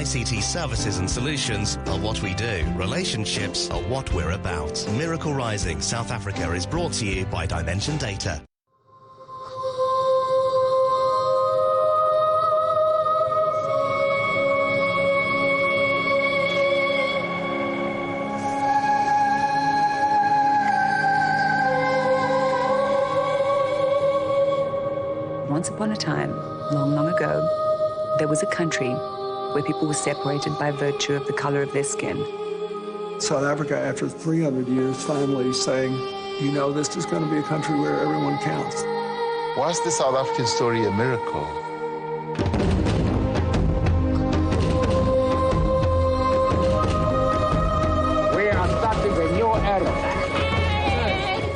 ICT services and solutions are what we do. Relationships are what we're about. Miracle Rising South Africa is brought to you by Dimension Data. Once upon a time, long, long ago, there was a country where people were separated by virtue of the color of their skin. South Africa, after 300 years, finally saying, you know, this is going to be a country where everyone counts. Was the South African story a miracle? We are starting a new era.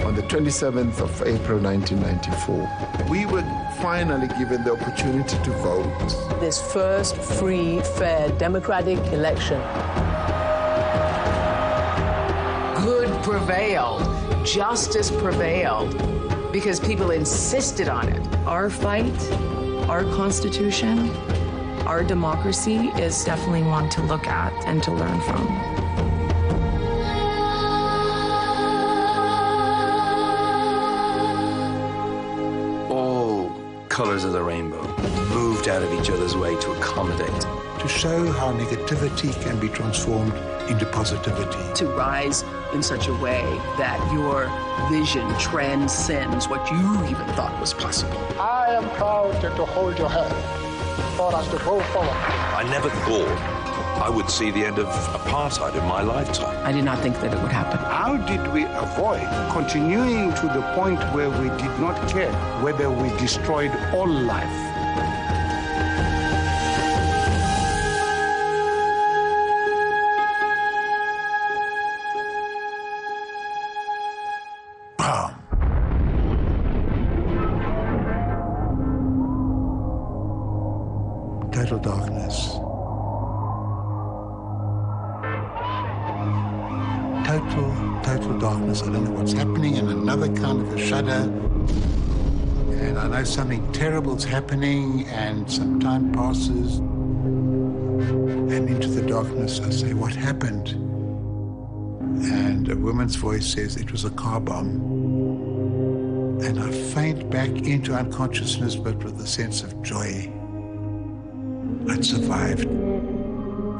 On the 27th of April 1994, we were finally given the opportunity to vote. This first free, fair, democratic election. Good prevailed, justice prevailed, because people insisted on it. Our fight, our Constitution, our democracy is definitely one to look at and to learn from. Colours of the rainbow moved out of each other's way to accommodate. To show how negativity can be transformed into positivity. To rise in such a way that your vision transcends what you even thought was possible. I am proud to hold your hand for us to go forward. I never thought I would see the end of apartheid in my lifetime. I did not think that it would happen. How did we avoid continuing to the point where we did not care whether we destroyed all life? Bam! Total darkness. Total darkness. I don't know what's happening, and another kind of a shudder. And I know something terrible's happening, and some time passes. And into the darkness, I say, what happened? And a woman's voice says, it was a car bomb. And I faint back into unconsciousness, but with a sense of joy. I'd survived.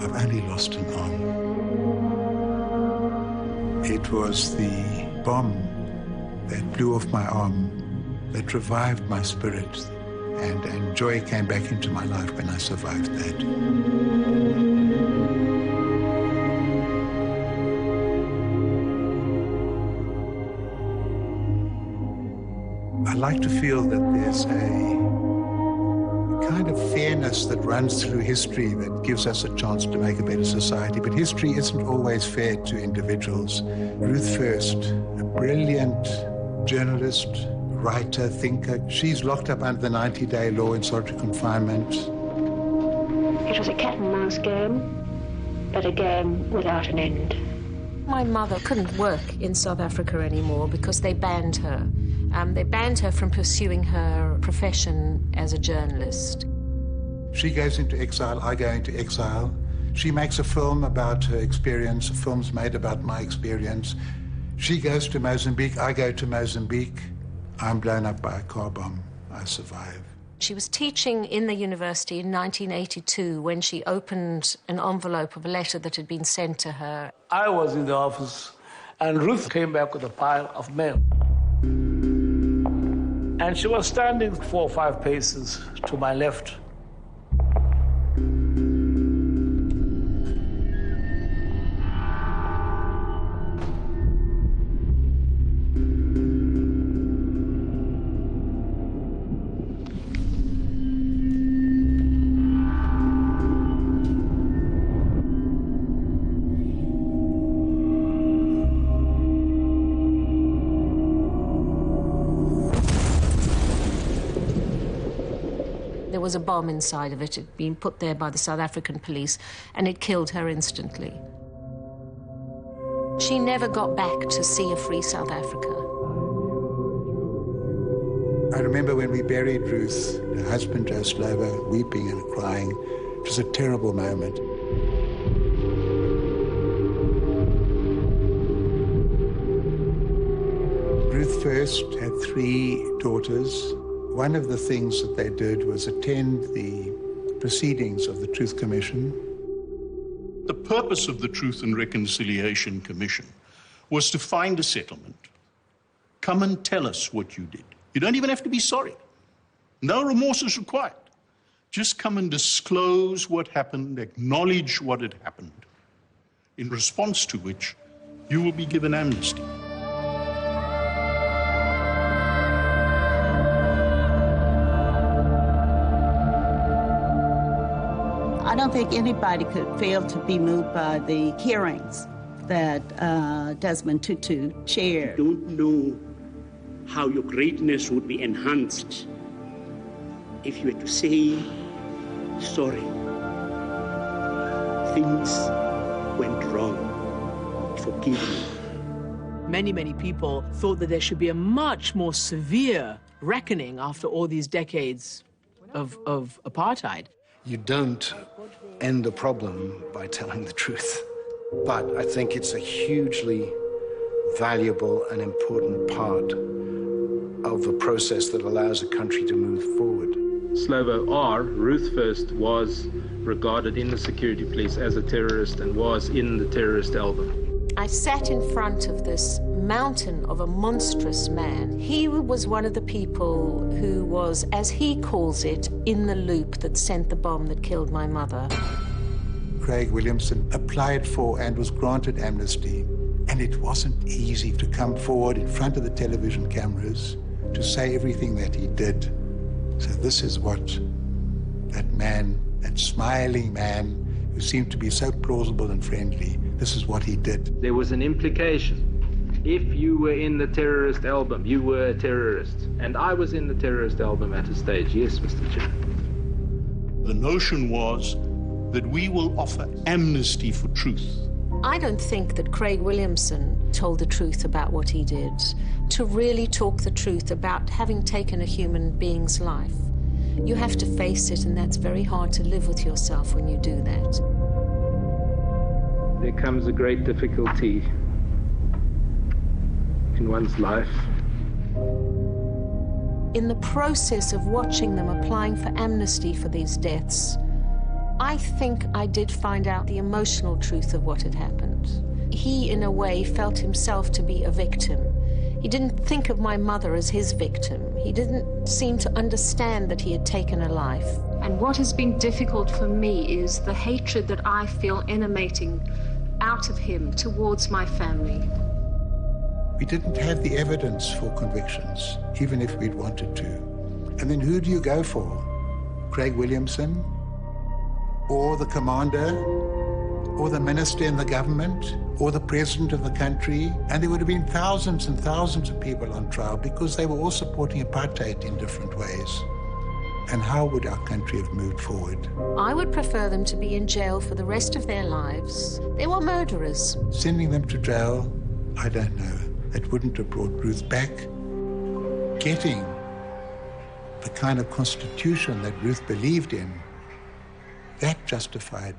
I've only lost an arm. It was the bomb that blew off my arm that revived my spirit, and joy came back into my life when I survived that. I like to feel that there's a kind of fairness that runs through history that gives us a chance to make a better society. But history isn't always fair to individuals. Ruth First, a brilliant journalist, writer, thinker. She's locked up under the 90-day law in solitary confinement. It was a cat and mouse game, but a game without an end. My mother couldn't work in South Africa anymore because they banned her. They banned her from pursuing her profession as a journalist. She goes into exile, I go into exile. She makes a film about her experience, a film's made about my experience. She goes to Mozambique, I go to Mozambique. I'm blown up by a car bomb. I survive. She was teaching in the university in 1982 when she opened an envelope of a letter that had been sent to her. I was in the office, and Ruth came back with a pile of mail. And she was standing 4 or 5 paces to my left. There was a bomb inside of it. It had been put there by the South African police, and it killed her instantly. She never got back to see a free South Africa. I remember when we buried Ruth, her husband, Joe Slover, weeping and crying. It was a terrible moment. first had 3 daughters. One of the things that they did was attend the proceedings of the Truth Commission. The purpose of the Truth and Reconciliation Commission was to find a settlement. Come and tell us what you did. You don't even have to be sorry. No remorse is required. Just come and disclose what happened, acknowledge what had happened, in response to which you will be given amnesty. I don't think anybody could fail to be moved by the hearings that Desmond Tutu chaired. I don't know how your greatness would be enhanced if you were to say, sorry, things went wrong, forgive me. Many people thought that there should be a much more severe reckoning after all these decades of apartheid. You don't end the problem by telling the truth. But I think it's a hugely valuable and important part of a process that allows a country to move forward. Slovo R, Ruth First, was regarded in the security police as a terrorist and was in the terrorist album. I sat in front of this mountain of a monstrous man. He was one of the people who was, as he calls it, in the loop that sent the bomb that killed my mother. Craig Williamson applied for and was granted amnesty, and it wasn't easy to come forward in front of the television cameras to say everything that he did. So this is what that man, that smiling man, who seemed to be so plausible and friendly, this is what he did. There was an implication. If you were in the terrorist album, you were a terrorist. And I was in the terrorist album at a stage, yes, Mr. Chair. The notion was that we will offer amnesty for truth. I don't think that Craig Williamson told the truth about what he did. To really talk the truth about having taken a human being's life, you have to face it, and that's very hard to live with yourself when you do that. There comes a great difficulty in one's life. In the process of watching them applying for amnesty for these deaths, I think I did find out the emotional truth of what had happened. He, in a way, felt himself to be a victim. He didn't think of my mother as his victim. He didn't seem to understand that he had taken a life. And what has been difficult for me is the hatred that I feel emanating out of him towards my family. We didn't have the evidence for convictions, even if we'd wanted to. And then who do you go for? Craig Williamson? Or the commander? Or the minister in the government? Or the president of the country? And there would have been thousands and thousands of people on trial because they were all supporting apartheid in different ways. And how would our country have moved forward? I would prefer them to be in jail for the rest of their lives. They were murderers. Sending them to jail, I don't know. It wouldn't have brought Ruth back. Getting the kind of constitution that Ruth believed in, that justified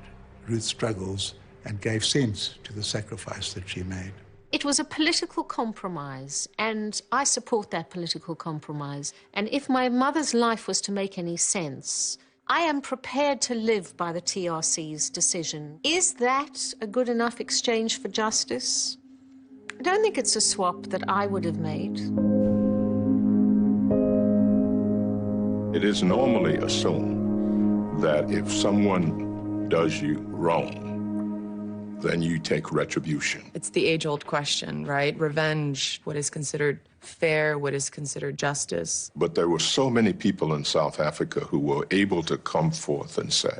Ruth's struggles and gave sense to the sacrifice that she made. It was a political compromise, and I support that political compromise. And if my mother's life was to make any sense, I am prepared to live by the TRC's decision. Is that a good enough exchange for justice? I don't think it's a swap that I would have made. It is normally assumed that if someone does you wrong, then you take retribution. It's the age-old question, right? Revenge, what is considered fair, what is considered justice. But there were so many people in South Africa who were able to come forth and say,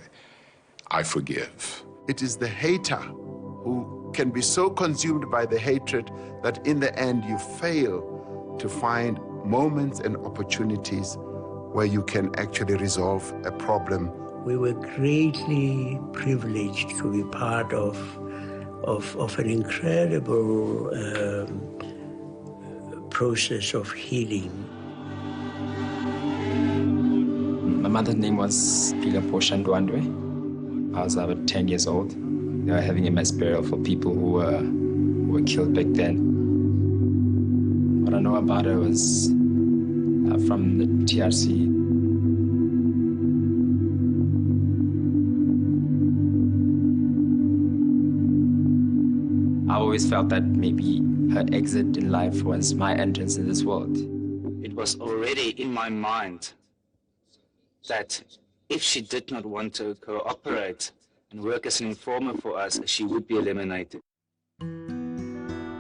I forgive. It is the hater who can be so consumed by the hatred that in the end you fail to find moments and opportunities where you can actually resolve a problem. We were greatly privileged to be part of an incredible process of healing. My mother's name was Pilapo Shandwandwe. I was about 10 years old. They were having a mass burial for people who were killed back then. What I know know about her was from the TRC. I always felt that maybe her exit in life was my entrance in this world. It was already in my mind that if she did not want to cooperate and work as an informer for us, she would be eliminated.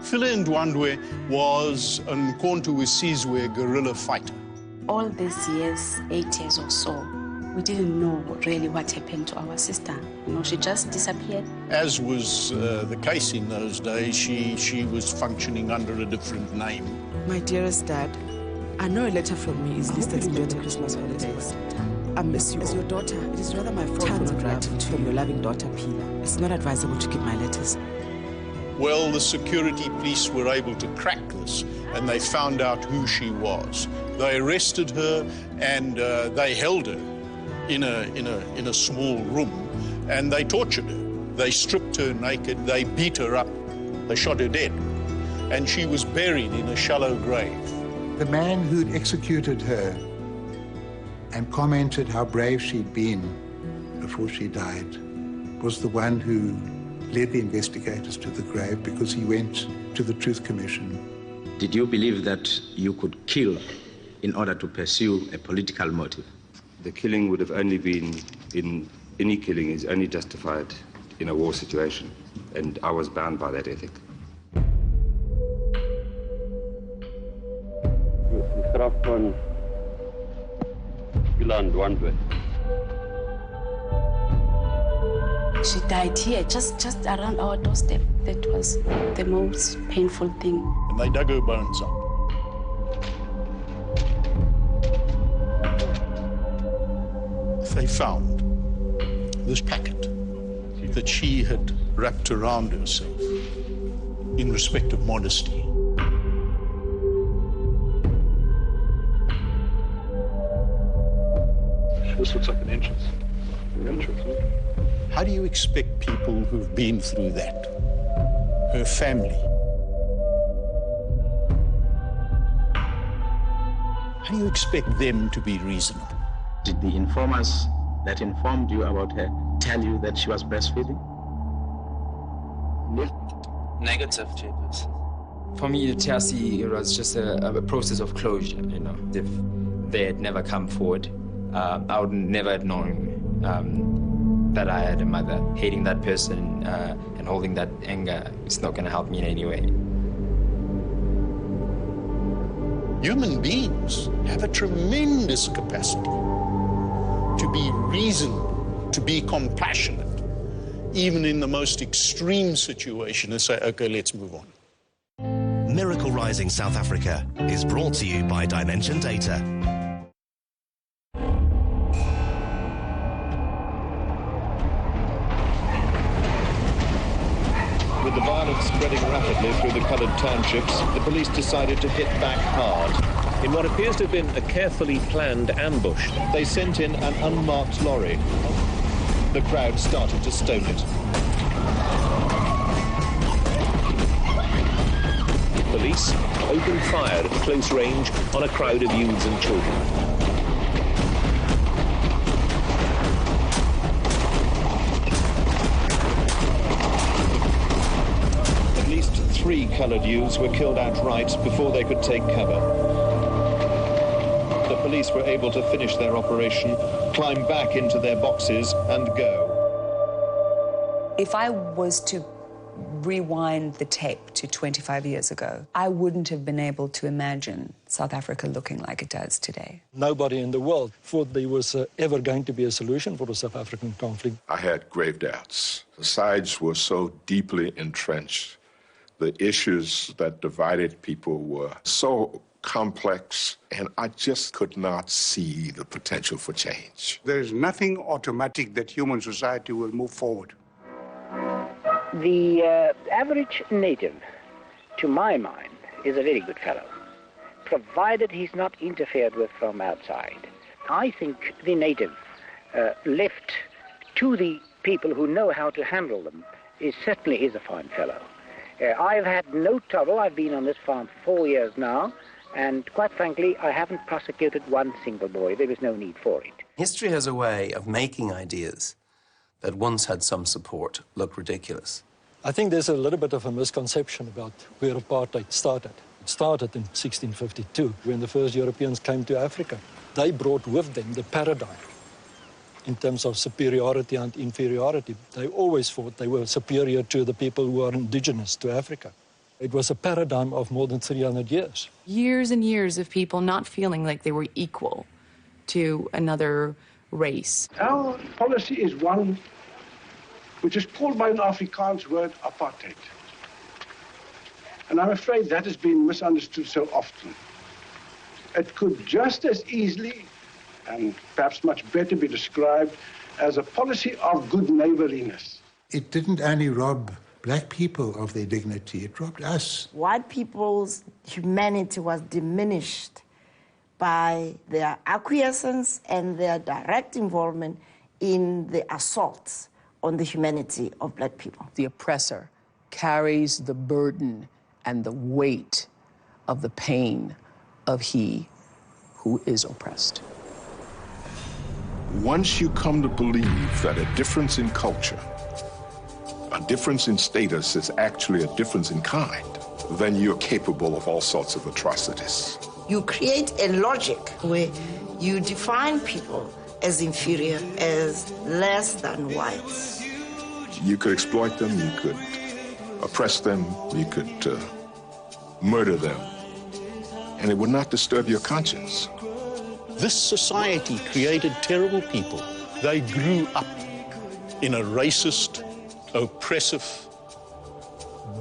Phila Ndwandwe was an Mkontu Wesizwe guerrilla fighter. All these years, 8 years or so, we didn't know really what happened to our sister. You know, she just disappeared. As was the case in those days, she was functioning under a different name. My dearest Dad, I know a letter from me is listed in your Christmas holidays. I miss you. As your daughter, it is rather my fault for not writing to your loving daughter, Pila. It's not advisable to keep my letters. Well, the security police were able to crack this, and they found out who she was. They arrested her, and they held her in a small room, and they tortured her. They stripped her naked, they beat her up, they shot her dead, and she was buried in a shallow grave. The man who'd executed her and commented how brave she'd been before she died was the one who led the investigators to the grave, because he went to the Truth Commission. Did you believe that you could kill in order to pursue a political motive? The killing would have only been, any killing is only justified in a war situation, and I was bound by that ethic. Graf van Phila Ndwandwe. She died here, just around our doorstep. That was the most painful thing. And they dug her bones up. They found this packet that she had wrapped around herself in respect of modesty. This looks like an entrance. How do you expect people who've been through that, her family, how do you expect them to be reasonable? Did the informers that informed you about her tell you that she was breastfeeding? Negative, Chairperson. For me, the TRC, it was just a process of closure, you know. If they had never come forward, I would never have known that I had a mother. Hating that person and holding that anger, it's not going to help me in any way. Human beings have a tremendous capacity to be reasonable, to be compassionate, even in the most extreme situation, and say, okay, let's move on. Miracle Rising South Africa is brought to you by Dimension Data. With the violence spreading rapidly through the coloured townships, the police decided to hit back hard. In what appears to have been a carefully planned ambush, they sent in an unmarked lorry. The crowd started to stone it. Police opened fire at close range on a crowd of youths and children. At least 3 coloured youths were killed outright before they could take cover. The police were able to finish their operation, climb back into their boxes and go. If I was to rewind the tape to 25 years ago, I wouldn't have been able to imagine South Africa looking like it does today. Nobody in the world thought there was ever going to be a solution for the South African conflict. I had grave doubts. The sides were so deeply entrenched. The issues that divided people were so complex, and I just could not see the potential for change. There is nothing automatic that human society will move forward. The average native, to my mind, is a very good fellow, provided he's not interfered with from outside. I think the native, left to the people who know how to handle them, certainly is a fine fellow. I've had no trouble. I've been on this farm for 4 years now, And quite frankly, I haven't prosecuted one single boy. There was no need for it. History has a way of making ideas that once had some support look ridiculous. I think there's a little bit of a misconception about where apartheid started. It started in 1652, when the first Europeans came to Africa. They brought with them the paradigm in terms of superiority and inferiority. They always thought they were superior to the people who are indigenous to Africa. It was a paradigm of more than 300 years. Years and years of people not feeling like they were equal to another race. Our policy is one which is called by an Afrikaans word apartheid. And I'm afraid that has been misunderstood so often. It could just as easily, and perhaps much better, be described as a policy of good neighborliness. It didn't only rob black people of their dignity, it robbed us. White people's humanity was diminished by their acquiescence and their direct involvement in the assaults on the humanity of black people. The oppressor carries the burden and the weight of the pain of he who is oppressed. Once you come to believe that a difference in culture, a difference in status is actually a difference in kind, then you're capable of all sorts of atrocities. You create a logic where you define people as inferior, as less than whites. You could exploit them, you could oppress them, you could murder them, and it would not disturb your conscience. This society created terrible people. They grew up in a racist, oppressive,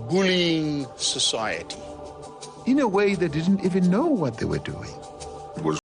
bullying society. In a way, they didn't even know what they were doing. It was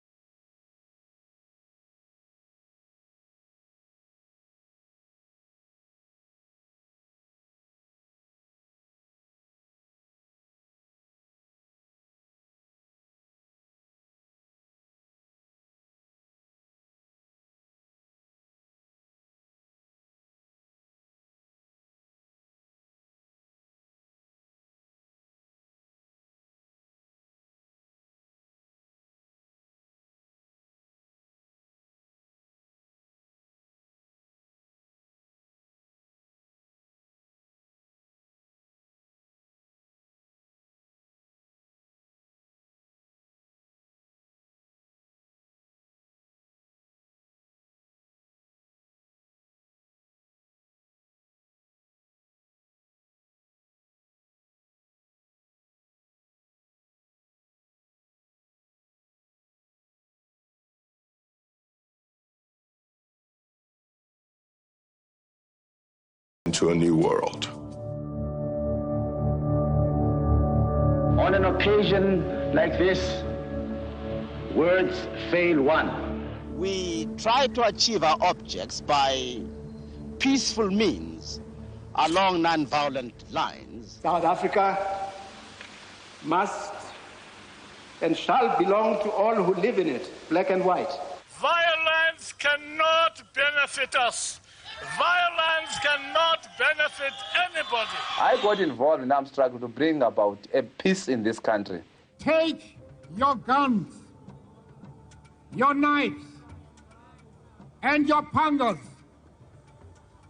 into a new world. On an occasion like this, words fail one. We try to achieve our objects by peaceful means along non-violent lines. South Africa must and shall belong to all who live in it, black and white. Violence cannot benefit us. Violence cannot benefit anybody. I got involved in armed struggle to bring about a peace in this country. Take your guns, your knives, and your pangas,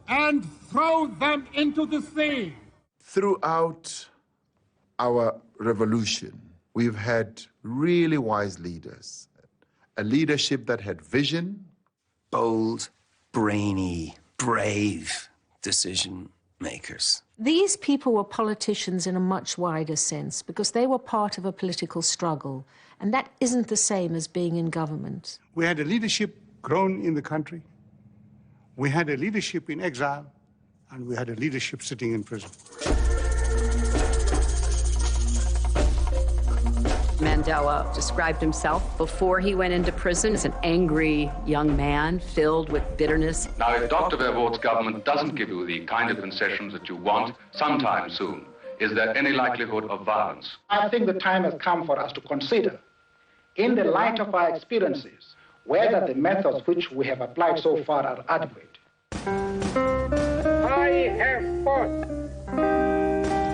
and throw them into the sea. Throughout our revolution, we've had really wise leaders. A leadership that had vision. Bold, brainy, brave decision makers. These people were politicians in a much wider sense because they were part of a political struggle, and that isn't the same as being in government. We had a leadership grown in the country, we had a leadership in exile, and we had a leadership sitting in prison. Mandela described himself before he went into prison as an angry young man filled with bitterness. Now, if Dr. Verwoerd's government doesn't give you the kind of concessions that you want sometime soon, is there any likelihood of violence? I think the time has come for us to consider, in the light of our experiences, whether the methods which we have applied so far are adequate. I have fought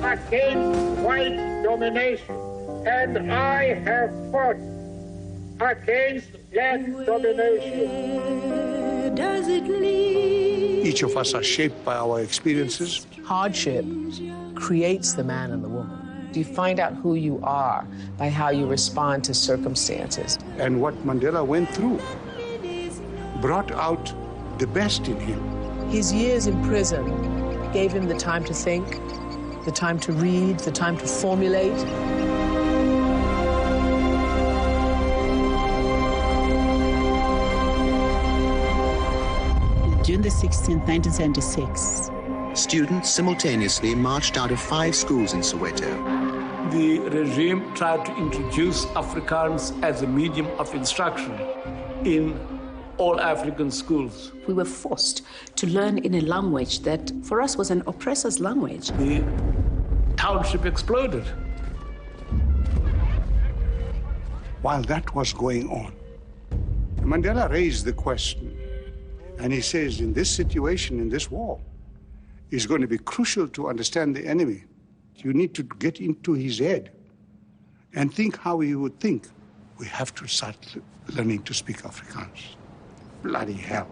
against white domination and I have fought against black domination. Does it lead? Each of us are shaped by our experiences. Hardship creates the man and the woman. You find out who you are by how you respond to circumstances. And what Mandela went through brought out the best in him. His years in prison gave him the time to think, the time to read, the time to formulate. June the 16th, 1976. Students simultaneously marched out of 5 schools in Soweto. The regime tried to introduce Afrikaans as a medium of instruction in all African schools. We were forced to learn in a language that for us was an oppressor's language. The township exploded. While that was going on, Mandela raised the question, and he says, in this situation, in this war, it's going to be crucial to understand the enemy. You need to get into his head and think how he would think. We have to start learning to speak Afrikaans. Bloody hell.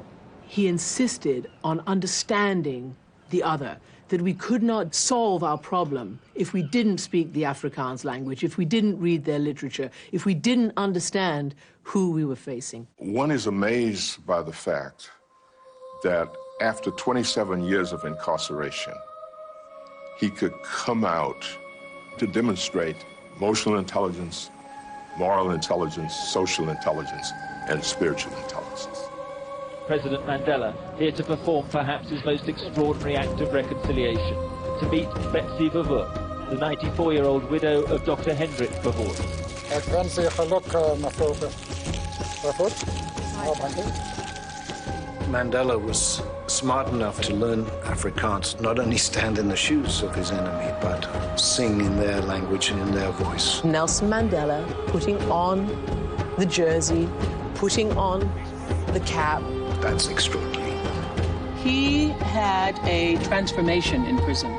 He insisted on understanding the other, that we could not solve our problem if we didn't speak the Afrikaans language, if we didn't read their literature, if we didn't understand who we were facing. One is amazed by the fact that after 27 years of incarceration, he could come out to demonstrate emotional intelligence, moral intelligence, social intelligence, and spiritual intelligence. President Mandela, here to perform perhaps his most extraordinary act of reconciliation, to meet Betsy Verwoerd, the 94-year-old widow of Dr. Hendrik Verwoerd. Ik wens je geluk, mevrouw Verwoerd. Mandela was smart enough to learn Afrikaans, not only stand in the shoes of his enemy, but sing in their language and in their voice. Nelson Mandela putting on the jersey, putting on the cap. That's extraordinary. He had a transformation in prison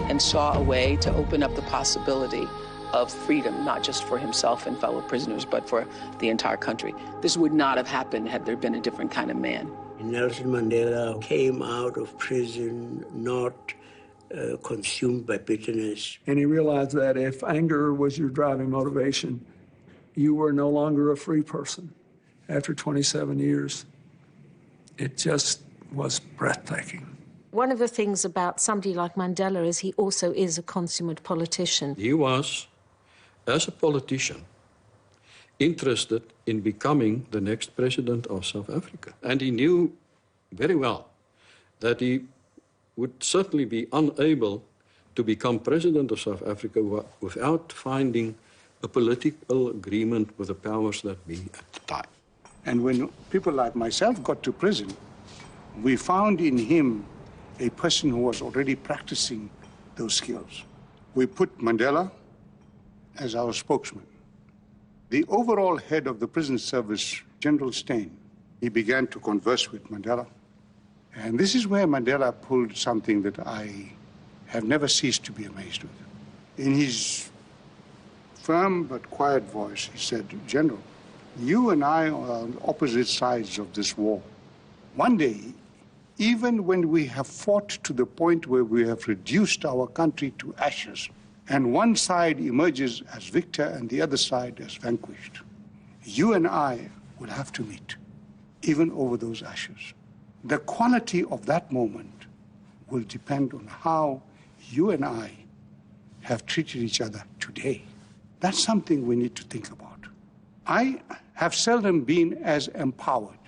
and saw a way to open up the possibility of freedom, not just for himself and fellow prisoners, but for the entire country. This would not have happened had there been a different kind of man. Nelson Mandela came out of prison not consumed by bitterness. And he realized that if anger was your driving motivation, you were no longer a free person. After 27 years, it just was breathtaking. One of the things about somebody like Mandela is he also is a consummate politician. He was, as a politician, interested in becoming the next president of South Africa. And he knew very well that he would certainly be unable to become president of South Africa without finding a political agreement with the powers that be at the time. And when people like myself got to prison, we found in him a person who was already practicing those skills. We put Mandela as our spokesman. The overall head of the prison service, General Steyn, he began to converse with Mandela. And this is where Mandela pulled something that I have never ceased to be amazed with. In his firm but quiet voice, he said, General, you and I are on opposite sides of this war. One day, even when we have fought to the point where we have reduced our country to ashes, and one side emerges as victor and the other side as vanquished, you and I will have to meet, even over those ashes. The quality of that moment will depend on how you and I have treated each other today. That's something we need to think about. I have seldom been as empowered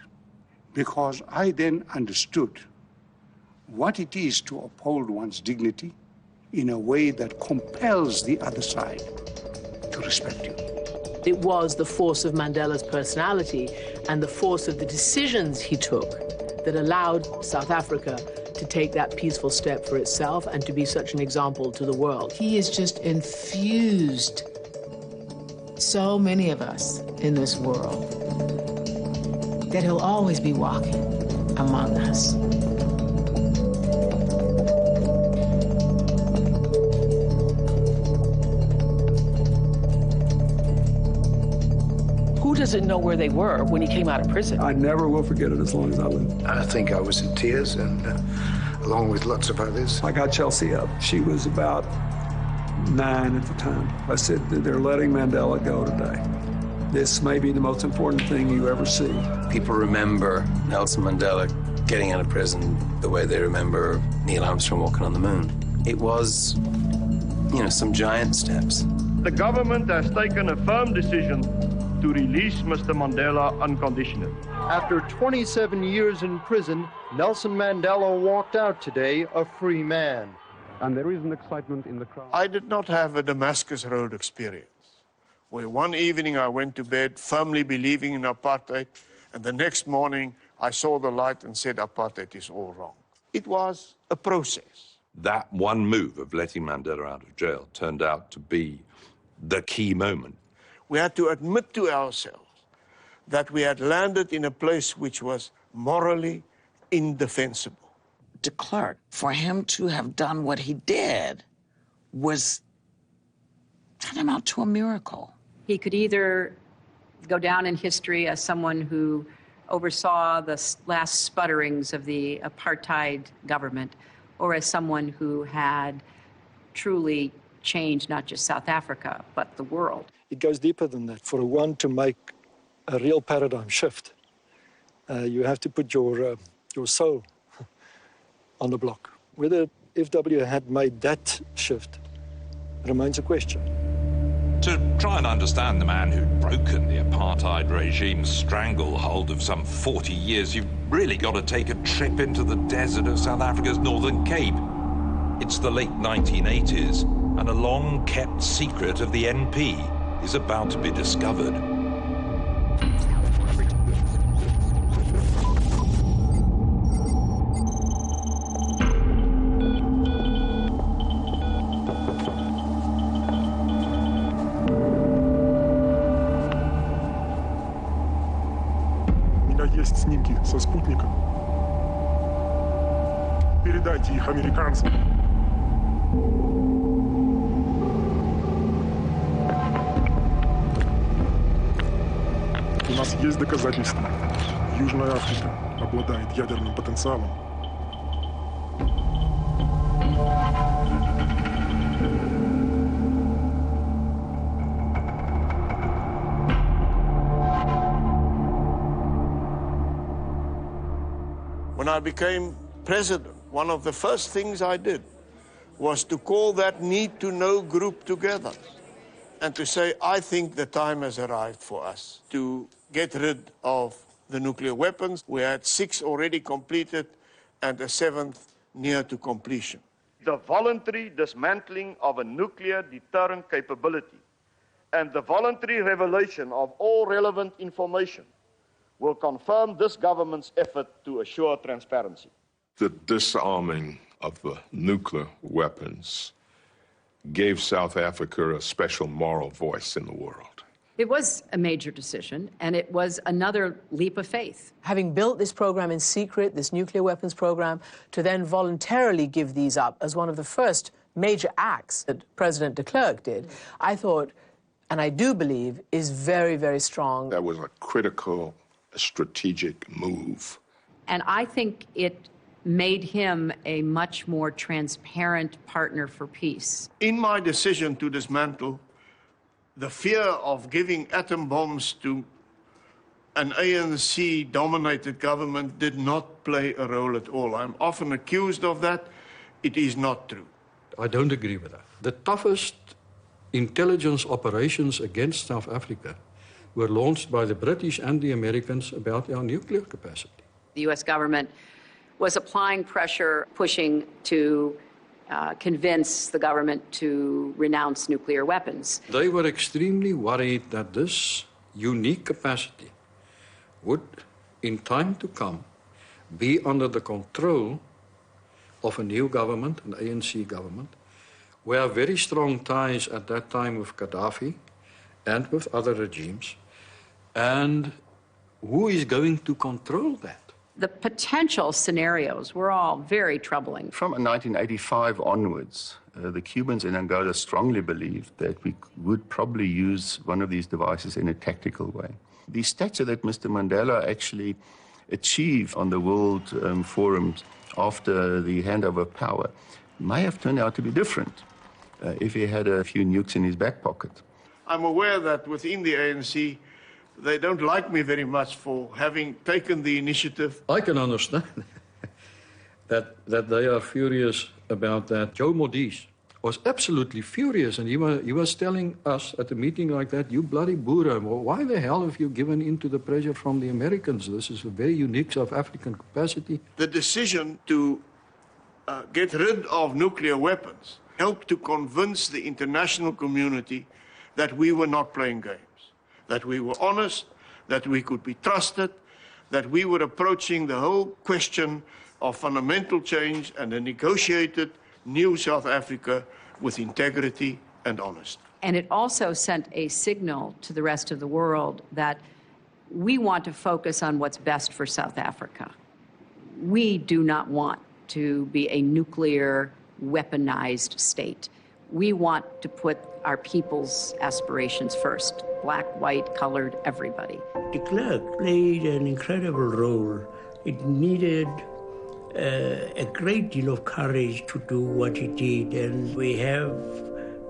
because I then understood what it is to uphold one's dignity in a way that compels the other side to respect you. It was the force of Mandela's personality and the force of the decisions he took that allowed South Africa to take that peaceful step for itself and to be such an example to the world. He has just infused so many of us in this world that he'll always be walking among us. doesn't know where they were when he came out of prison? I never will forget it as long as I live. I think I was in tears, and along with lots of others. I got Chelsea up. She was about 9 at the time. I said, they're letting Mandela go today. This may be the most important thing you ever see. People remember Nelson Mandela getting out of prison the way they remember Neil Armstrong walking on the moon. It was, you know, some giant steps. The government has taken a firm decision to release Mr. Mandela unconditionally. After 27 years in prison, Nelson Mandela walked out today a free man. And there is an excitement in the crowd. I did not have a Damascus Road experience, where one evening I went to bed firmly believing in apartheid, and the next morning I saw the light and said apartheid is all wrong. It was a process. That one move of letting Mandela out of jail turned out to be the key moment. We had to admit to ourselves that we had landed in a place which was morally indefensible. De Klerk, for him to have done what he did was tantamount to a miracle. He could either go down in history as someone who oversaw the last sputterings of the apartheid government, or as someone who had truly changed not just South Africa, but the world. It goes deeper than that. For one to make a real paradigm shift, you have to put your soul on the block. Whether FW had made that shift remains a question. To try and understand the man who'd broken the apartheid regime's stranglehold of some 40 years, you've really got to take a trip into the desert of South Africa's Northern Cape. It's the late 1980s, and a long-kept secret of the NP is about to be discovered. Есть снимки со спутника. Передайте их американцам. У нас есть доказательства. Южная Африка обладает ядерным потенциалом. When I became president, one of the first things I did was to call that need-to-know group together and to say, I think the time has arrived for us to get rid of the nuclear weapons. We had 6 already completed and a 7th near to completion. The voluntary dismantling of a nuclear deterrent capability and the voluntary revelation of all relevant information will confirm this government's effort to assure transparency. The disarming of the nuclear weapons gave South Africa a special moral voice in the world. It was a major decision, and it was another leap of faith. Having built this program in secret, this nuclear weapons program, to then voluntarily give these up as one of the first major acts that President de Klerk did, I thought, and I do believe, is very, very strong. That was a critical strategic move. And I think it made him a much more transparent partner for peace. In my decision to dismantle, the fear of giving atom bombs to an ANC-dominated government did not play a role at all. I'm often accused of that. It is not true. I don't agree with that. The toughest intelligence operations against South Africa were launched by the British and the Americans about our nuclear capacity. The U.S. government was applying pressure, pushing to convince the government to renounce nuclear weapons. They were extremely worried that this unique capacity would, in time to come, be under the control of a new government, an ANC government, where very strong ties at that time with Gaddafi and with other regimes. And who is going to control that? The potential scenarios were all very troubling. From 1985 onwards, the Cubans in Angola strongly believed that we would probably use one of these devices in a tactical way. The stature that Mr. Mandela actually achieved on the World Forums after the handover of power may have turned out to be different if he had a few nukes in his back pocket. I'm aware that within the ANC, they don't like me very much for having taken the initiative. I can understand that they are furious about that. Joe Modise was absolutely furious, and he was telling us at a meeting like that, you bloody boere, why the hell have you given in to the pressure from the Americans? This is a very unique South African capacity. The decision to get rid of nuclear weapons helped to convince the international community that we were not playing games, that we were honest, that we could be trusted, that we were approaching the whole question of fundamental change and a negotiated new South Africa with integrity and honesty. And it also sent a signal to the rest of the world that we want to focus on what's best for South Africa. We do not want to be a nuclear weaponized state. We want to put our people's aspirations first, black, white, colored, everybody. De Klerk played an incredible role. It needed a great deal of courage to do what he did, and we have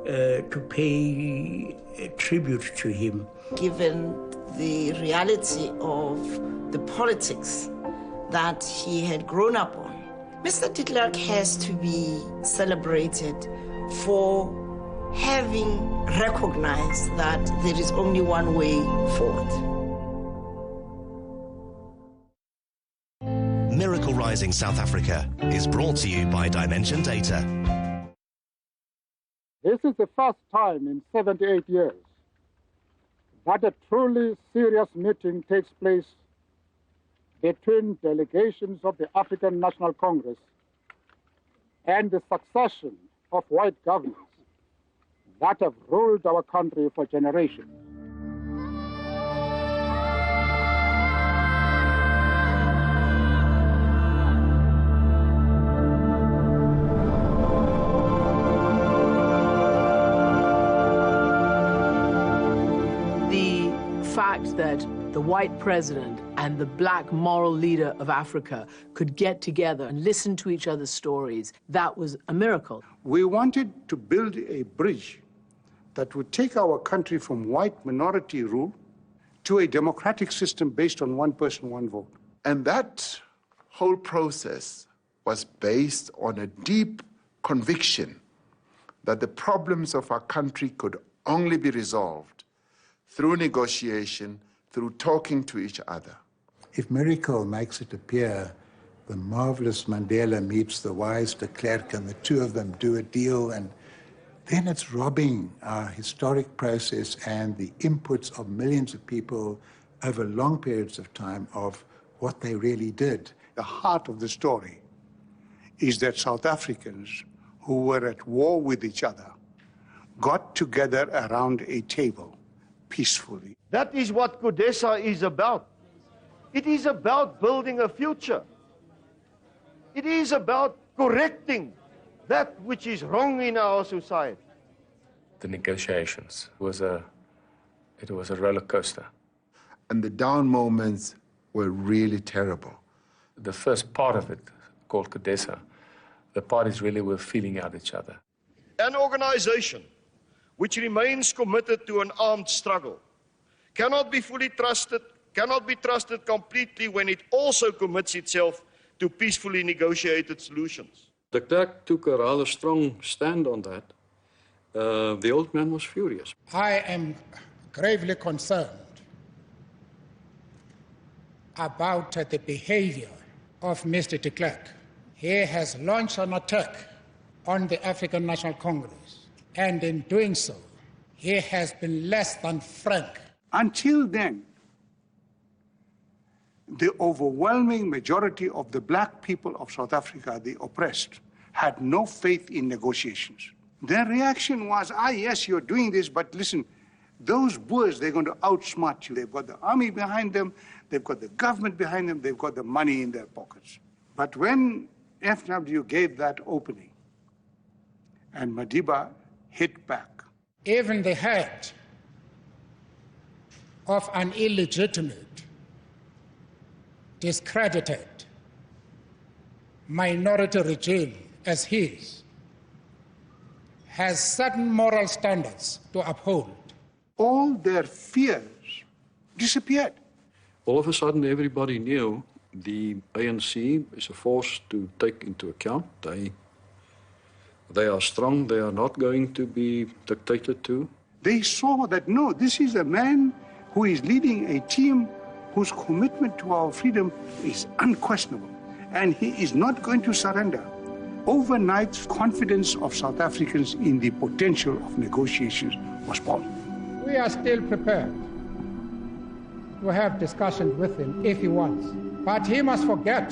to pay a tribute to him. Given the reality of the politics that he had grown up on, Mr. de Klerk has to be celebrated for having recognized that there is only one way forward. Miracle Rising South Africa is brought to you by Dimension Data. This is the first time in 78 years that a truly serious meeting takes place between delegations of the African National Congress and the succession of white governments that have ruled our country for generations. The fact that the white president and the black moral leader of Africa could get together and listen to each other's stories, that was a miracle. We wanted to build a bridge that would take our country from white minority rule to a democratic system based on one person, one vote. And that whole process was based on a deep conviction that the problems of our country could only be resolved through negotiation, through talking to each other. If miracle makes it appear the marvelous Mandela meets the wise de Klerk and the two of them do a deal, and then it's robbing our historic process and the inputs of millions of people over long periods of time of what they really did. The heart of the story is that South Africans who were at war with each other got together around a table peacefully. That is what CODESA is about. It is about building a future. It is about correcting that which is wrong in our society. The negotiations was a roller coaster. And the down moments were really terrible. The first part of it, called CODESA, the parties really were feeling out each other. An organization which remains committed to an armed struggle cannot be fully trusted, cannot be trusted completely when it also commits itself to peacefully negotiated solutions. De Klerk took a rather strong stand on that. The old man was furious. I am gravely concerned about the behavior of Mr. de Klerk. He has launched an attack on the African National Congress, and in doing so, he has been less than frank. Until then, the overwhelming majority of the black people of South Africa, the oppressed, had no faith in negotiations. Their reaction was, yes, you're doing this, but listen, those Boers, they're going to outsmart you. They've got the army behind them, they've got the government behind them, they've got the money in their pockets. But when FW gave that opening and Madiba hit back, even the head of an illegitimate, discredited minority regime as his has certain moral standards to uphold. All their fears disappeared. All of a sudden, everybody knew the ANC is a force to take into account. They are strong. They are not going to be dictated to. They saw that, no, this is a man who is leading a team whose commitment to our freedom is unquestionable, and he is not going to surrender. Overnight, confidence of South Africans in the potential of negotiations was born. We are still prepared to have discussions with him if he wants. But he must forget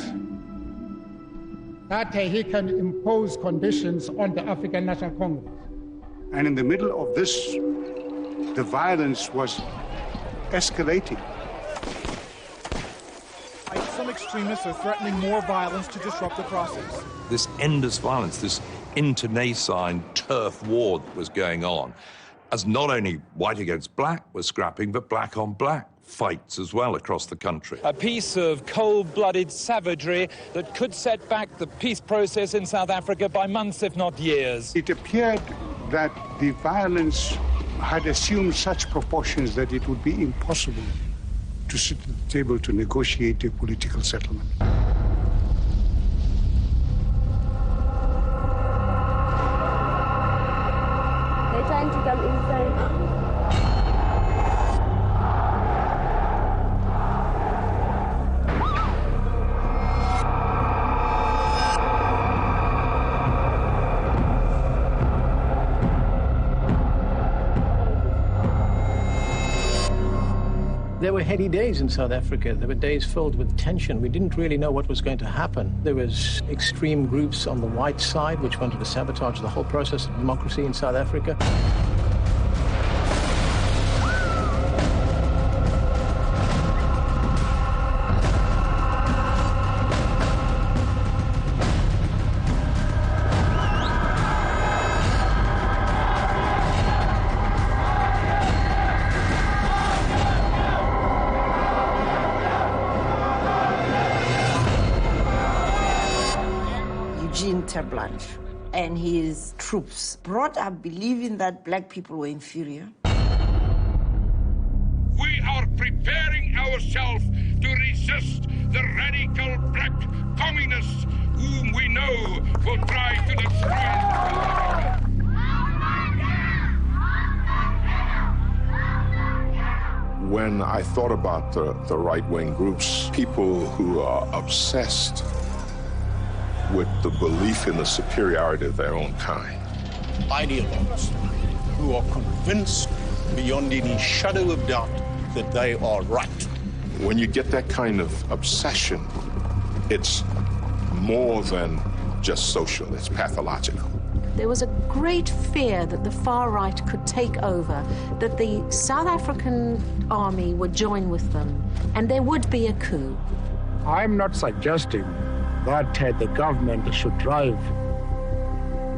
that he can impose conditions on the African National Congress. And in the middle of this, the violence was escalating. Some extremists are threatening more violence to disrupt the process. This endless violence, this internecine turf war that was going on, as not only white against black was scrapping, but black on black fights as well across the country. A piece of cold-blooded savagery that could set back the peace process in South Africa by months, if not years. It appeared that the violence had assumed such proportions that it would be impossible to sit at the table to negotiate a political settlement. They're trying to come inside. There were heady days in South Africa. There were days filled with tension. We didn't really know what was going to happen. There was extreme groups on the white side which wanted to sabotage the whole process of democracy in South Africa. And his troops brought up believing that black people were inferior. We are preparing ourselves to resist the radical black communists whom we know will try to destroy us. When I thought about the right-wing groups, people who are obsessed with the belief in the superiority of their own kind. Ideologues who are convinced beyond any shadow of doubt that they are right. When you get that kind of obsession, it's more than just social, it's pathological. There was a great fear that the far right could take over, that the South African army would join with them, and there would be a coup. I'm not suggesting that the government should drive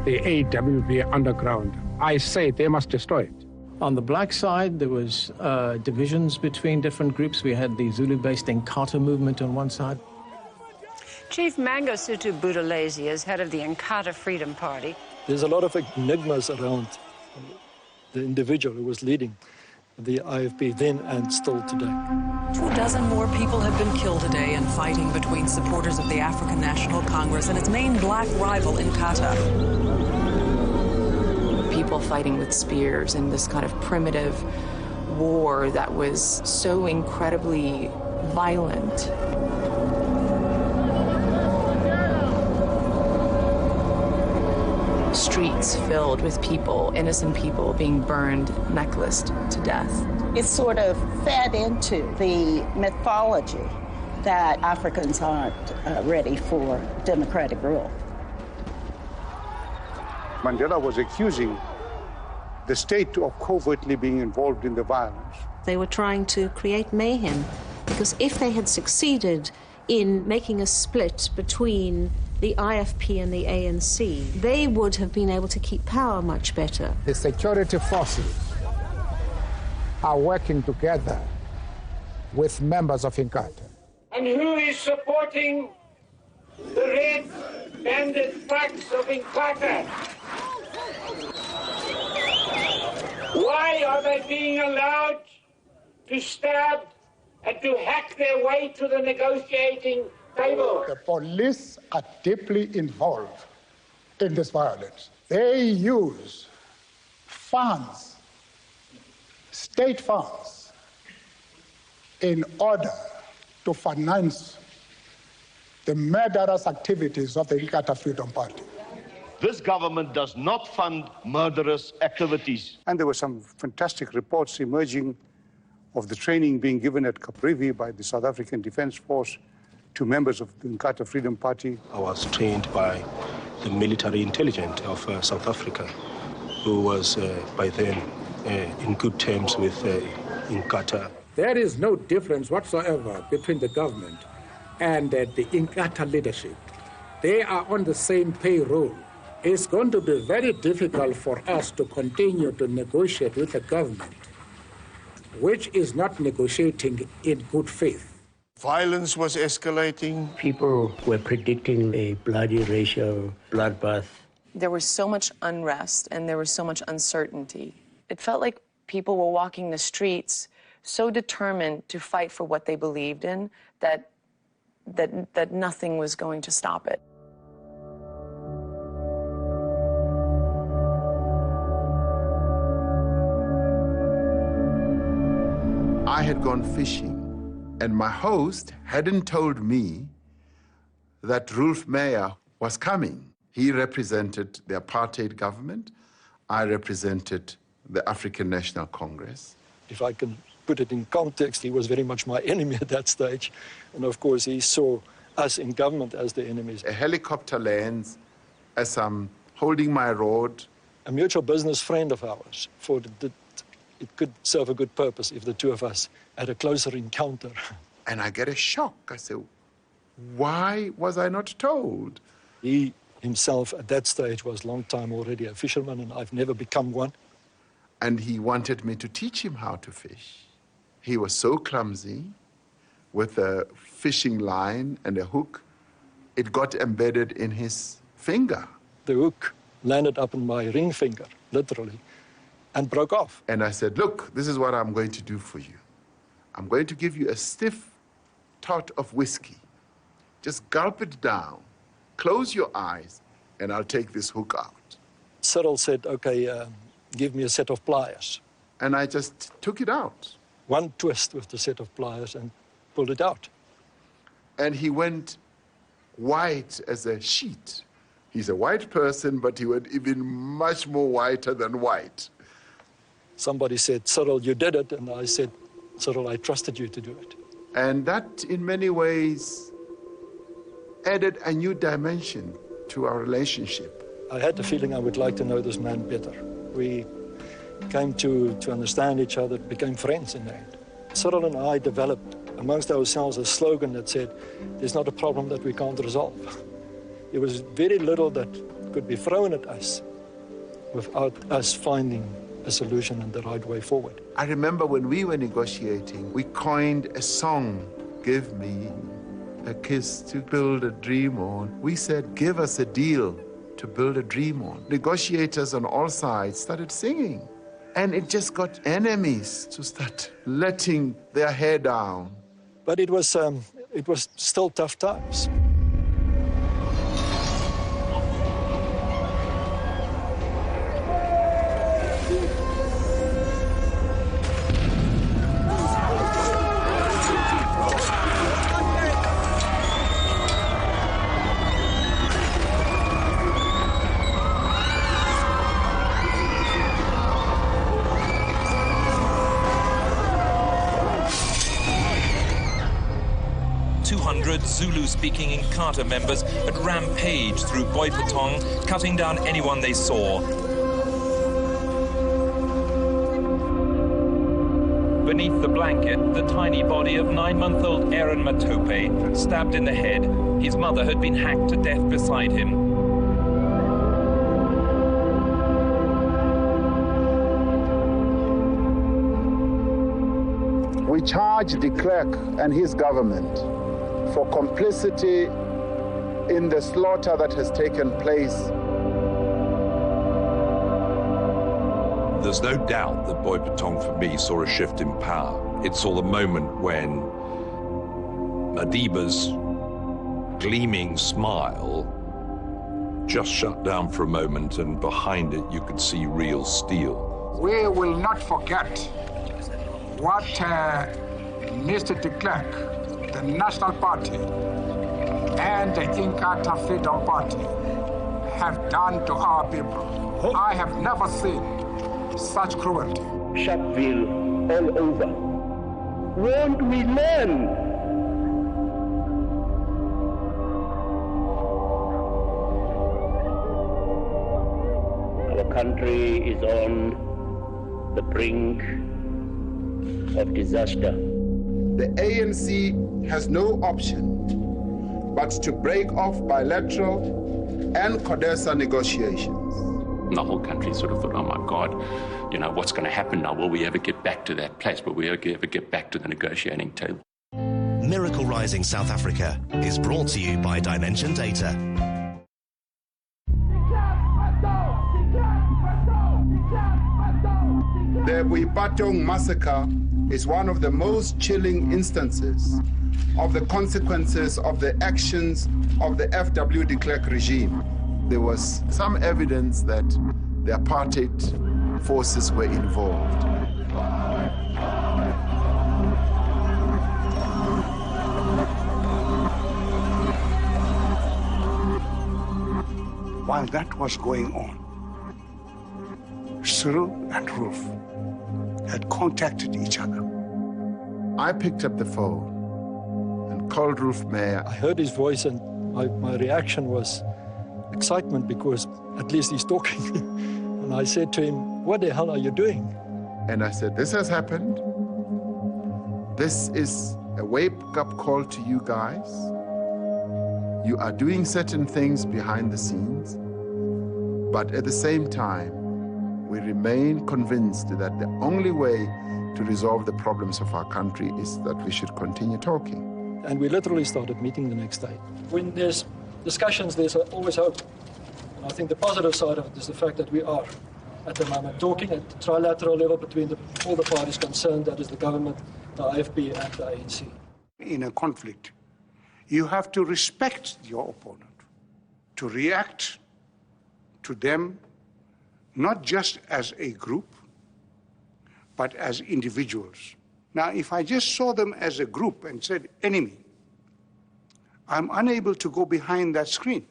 the AWB underground. I say they must destroy it. On the black side, there was divisions between different groups. We had the Zulu-based Inkatha movement on one side. Chief Mangosuthu Buthelezi is head of the Inkatha Freedom Party. There's a lot of enigmas around the individual who was leading the IFP then and still today. 24 more people have been killed today in fighting between supporters of the African National Congress and its main black rival, Inkatha. People fighting with spears in this kind of primitive war that was so incredibly violent. Streets filled with people, innocent people being burned, necklaced to death. It sort of fed into the mythology that Africans aren't ready for democratic rule. Mandela was accusing the state of covertly being involved in the violence. They were trying to create mayhem, because if they had succeeded in making a split between the IFP and the ANC, they would have been able to keep power much better. The security forces are working together with members of INTUITO. And who is supporting the red-banded thugs of INTUITO? Why are they being allowed to stab and to hack their way to the negotiating table? The police are deeply involved in this violence. They use funds, state funds, in order to finance the murderous activities of the Inkatha Freedom Party. This government does not fund murderous activities. And there were some fantastic reports emerging of the training being given at Caprivi by the South African Defence Force to members of the Inkatha Freedom Party. I was trained by the military intelligence of South Africa, who was by then in good terms with Inkatha. There is no difference whatsoever between the government and the Inkatha leadership. They are on the same payroll. It's going to be very difficult for us to continue to negotiate with a government which is not negotiating in good faith. Violence was escalating. People were predicting a bloody racial bloodbath. There was so much unrest and there was so much uncertainty. It felt like people were walking the streets so determined to fight for what they believed in that nothing was going to stop it. I had gone fishing, and my host hadn't told me that Rolf Meyer was coming. He represented the apartheid government. I represented the African National Congress. If I can put it in context, he was very much my enemy at that stage. And of course, he saw us in government as the enemies. A helicopter lands as I'm holding my rod. A mutual business friend of ours thought it could serve a good purpose if the two of us had a closer encounter. And I get a shock. I say, why was I not told? He himself at that stage was long time already a fisherman, and I've never become one. And he wanted me to teach him how to fish. He was so clumsy with a fishing line and a hook, it got embedded in his finger. The hook landed up in my ring finger, literally, and broke off. And I said, look, this is what I'm going to do for you. I'm going to give you a stiff tot of whiskey. Just gulp it down, close your eyes, and I'll take this hook out. Cyril said, okay, give me a set of pliers. And I just took it out. One twist with the set of pliers and pulled it out. And he went white as a sheet. He's a white person, but he went even much more whiter than white. Somebody said, Cyril, you did it. And I said, Cyril, I trusted you to do it. And that, in many ways, added a new dimension to our relationship. I had the feeling I would like to know this man better. We came to understand each other, became friends in the end. Cyril and I developed amongst ourselves a slogan that said, there's not a problem that we can't resolve. There was very little that could be thrown at us without us finding a solution and the right way forward. I remember when we were negotiating, we coined a song, Give Me a Kiss to Build a Dream On. We said, give us a deal to build a dream on. Negotiators on all sides started singing. And it just got enemies to start letting their hair down. But it was still tough times. Zulu-speaking Inkatha members had rampaged through Boipatong, cutting down anyone they saw. Beneath the blanket, the tiny body of 9-month-old Aaron Matope, stabbed in the head. His mother had been hacked to death beside him. We charge de Klerk and his government for complicity in the slaughter that has taken place. There's no doubt that Boipatong, for me, saw a shift in power. It saw the moment when Madiba's gleaming smile just shut down for a moment, and behind it you could see real steel. We will not forget what Mr. de Klerk, the National Party, and the Inkatha Freedom Party have done to our people. I have never seen such cruelty. Sharpeville all over. Won't we learn? Our country is on the brink of disaster. The ANC has no option but to break off bilateral and CODESA negotiations. The whole country sort of thought, oh my God, you know, what's going to happen now? Will we ever get back to that place? Will we ever get back to the negotiating table? Miracle Rising South Africa is brought to you by Dimension Data. The Boipatong massacre is one of the most chilling instances of the consequences of the actions of the FW de Klerk regime. There was some evidence that the apartheid forces were involved. While that was going on, Cyril and Rolf had contacted each other. I picked up the phone and called Rolf Meyer. I heard his voice and my reaction was excitement, because at least he's talking. And I said to him, what the hell are you doing? And I said, this has happened. This is a wake-up call to you guys. You are doing certain things behind the scenes, but at the same time, we remain convinced that the only way to resolve the problems of our country is that we should continue talking. And we literally started meeting the next day. When there's discussions, there's always hope. And I think the positive side of it is the fact that we are, at the moment, talking at the trilateral level between all the parties concerned, that is the government, the IFP, and the ANC. In a conflict, you have to respect your opponent, to react to them not just as a group, but as individuals. Now, if I just saw them as a group and said enemy, I'm unable to go behind that screen.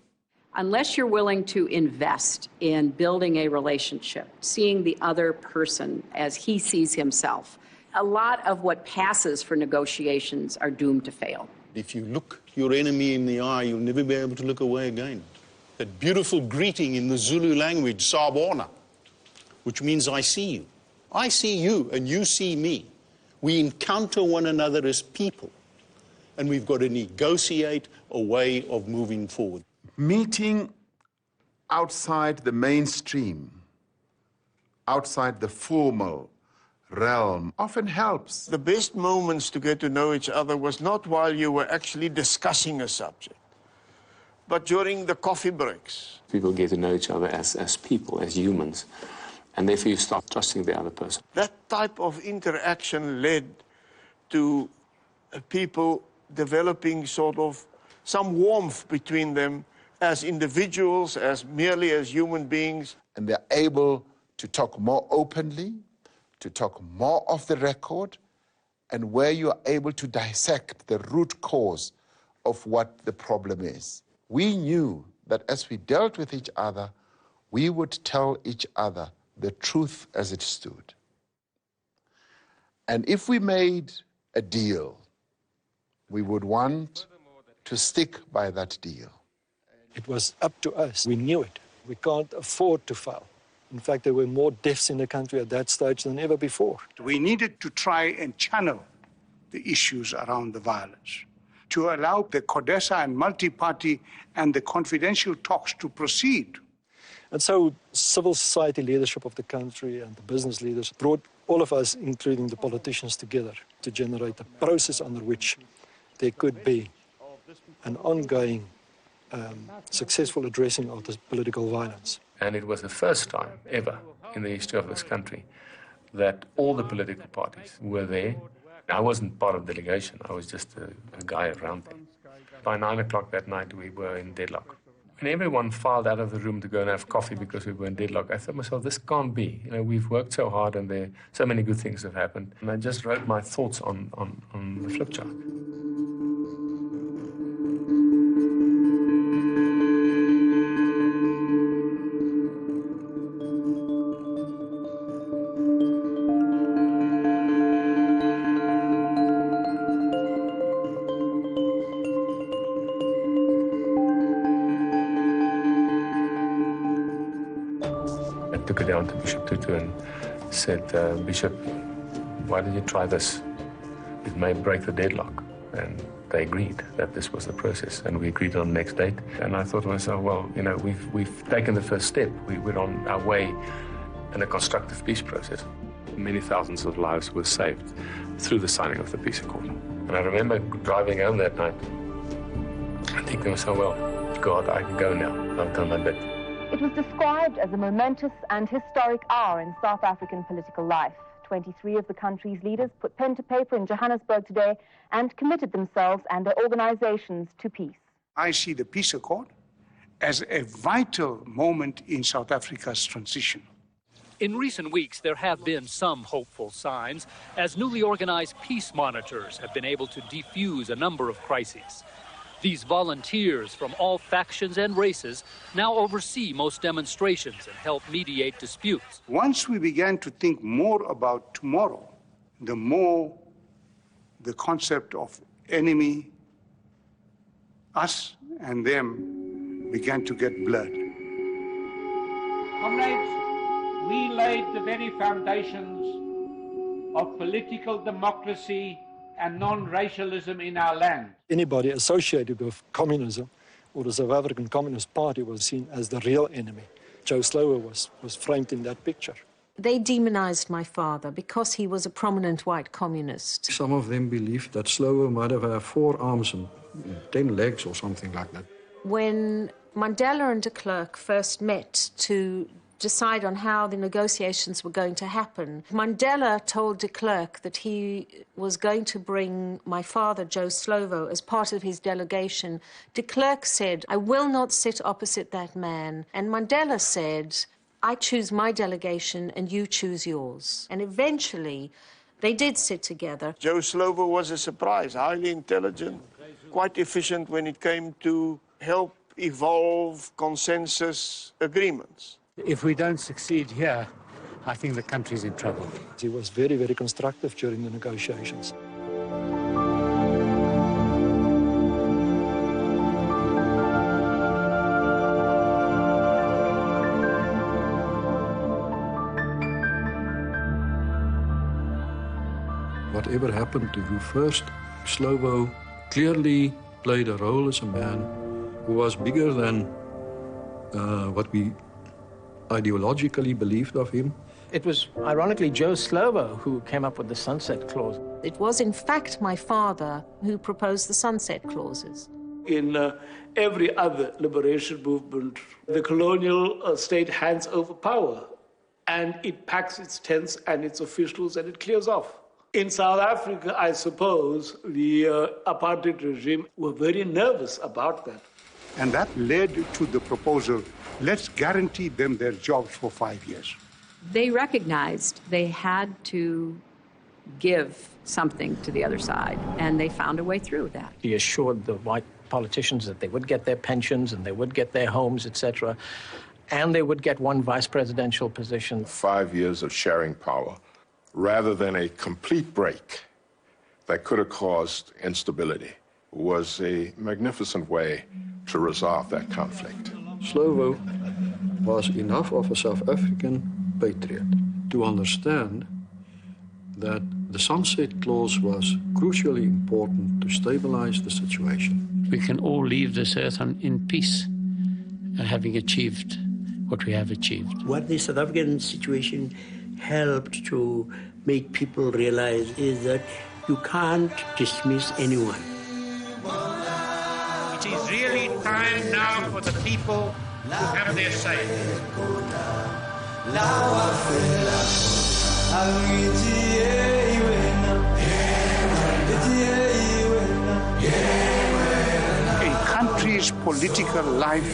Unless you're willing to invest in building a relationship, seeing the other person as he sees himself, a lot of what passes for negotiations are doomed to fail. If you look your enemy in the eye, you'll never be able to look away again. That beautiful greeting in the Zulu language, Sawubona, which means I see you. I see you and you see me. We encounter one another as people, and we've got to negotiate a way of moving forward. Meeting outside the mainstream, outside the formal realm, often helps. The best moments to get to know each other was not while you were actually discussing a subject, but during the coffee breaks. People get to know each other as people, as humans, and therefore you start trusting the other person. That type of interaction led to people developing sort of some warmth between them as individuals, as merely as human beings. And they're able to talk more openly, to talk more off the record, and where you are able to dissect the root cause of what the problem is. We knew that as we dealt with each other, we would tell each other the truth as it stood. And if we made a deal, we would want to stick by that deal. It was up to us. We knew it. We can't afford to fail. In fact, there were more deaths in the country at that stage than ever before. We needed to try and channel the issues around the violence, to allow the CODESA and multi-party and the confidential talks to proceed. And so civil society leadership of the country and the business leaders brought all of us, including the politicians, together to generate a process under which there could be an ongoing successful addressing of this political violence. And it was the first time ever in the history of this country that all the political parties were there. I wasn't part of the delegation, I was just a guy around there. By 9 o'clock that night, we were in deadlock. When everyone filed out of the room to go and have coffee because we were in deadlock, I thought to myself, this can't be. You know, we've worked so hard and there so many good things have happened. And I just wrote my thoughts on the flip chart. Took it down to Bishop Tutu and said, Bishop, why did you try this? It may break the deadlock. And they agreed that this was the process, and we agreed on the next date. And I thought to myself, well, you know, we've taken the first step. We're on our way in a constructive peace process. Many thousands of lives were saved through the signing of the peace accord. And I remember driving home that night and thinking to myself, well, God, I can go now. I've done my bit. It was described as a momentous and historic hour in South African political life. 23 of the country's leaders put pen to paper in Johannesburg today and committed themselves and their organizations to peace. I see the peace accord as a vital moment in South Africa's transition. In recent weeks, there have been some hopeful signs as newly organized peace monitors have been able to defuse a number of crises. These volunteers from all factions and races now oversee most demonstrations and help mediate disputes. Once we began to think more about tomorrow, the more the concept of enemy, us and them, began to get blurred. Comrades, we laid the very foundations of political democracy and non-racialism in our land. Anybody associated with communism or the South African Communist Party was seen as the real enemy. Joe Slovo was framed in that picture. They demonized my father because he was a prominent white communist. Some of them believed that Slovo might have had 4 arms and 10 legs or something like that. When Mandela and de Klerk first met to decide on how the negotiations were going to happen, Mandela told de Klerk that he was going to bring my father, Joe Slovo, as part of his delegation. De Klerk said, I will not sit opposite that man. And Mandela said, I choose my delegation and you choose yours. And eventually, they did sit together. Joe Slovo was a surprise, highly intelligent, quite efficient when it came to help evolve consensus agreements. If we don't succeed here, I think the country's in trouble. He was very, very constructive during the negotiations. Whatever happened to you first, Slovo clearly played a role as a man who was bigger than what we ideologically believed of him. It was, ironically, Joe Slovo who came up with the sunset clause. It was, in fact, my father who proposed the sunset clauses. In every other liberation movement, the colonial state hands over power, and it packs its tents and its officials, and it clears off. In South Africa, I suppose, the apartheid regime were very nervous about that. And that led to the proposal, let's guarantee them their jobs for 5 years. They recognized they had to give something to the other side, and they found a way through that. He assured the white politicians that they would get their pensions and they would get their homes, etc., and they would get one vice presidential position. 5 years of sharing power, rather than a complete break that could have caused instability, was a magnificent way to resolve that conflict. Slovo was enough of a South African patriot to understand that the sunset clause was crucially important to stabilize the situation. We can all leave this earth in peace, having achieved what we have achieved. What the South African situation helped to make people realize is that you can't dismiss anyone. It is really time now for the people to have their say. A country's political life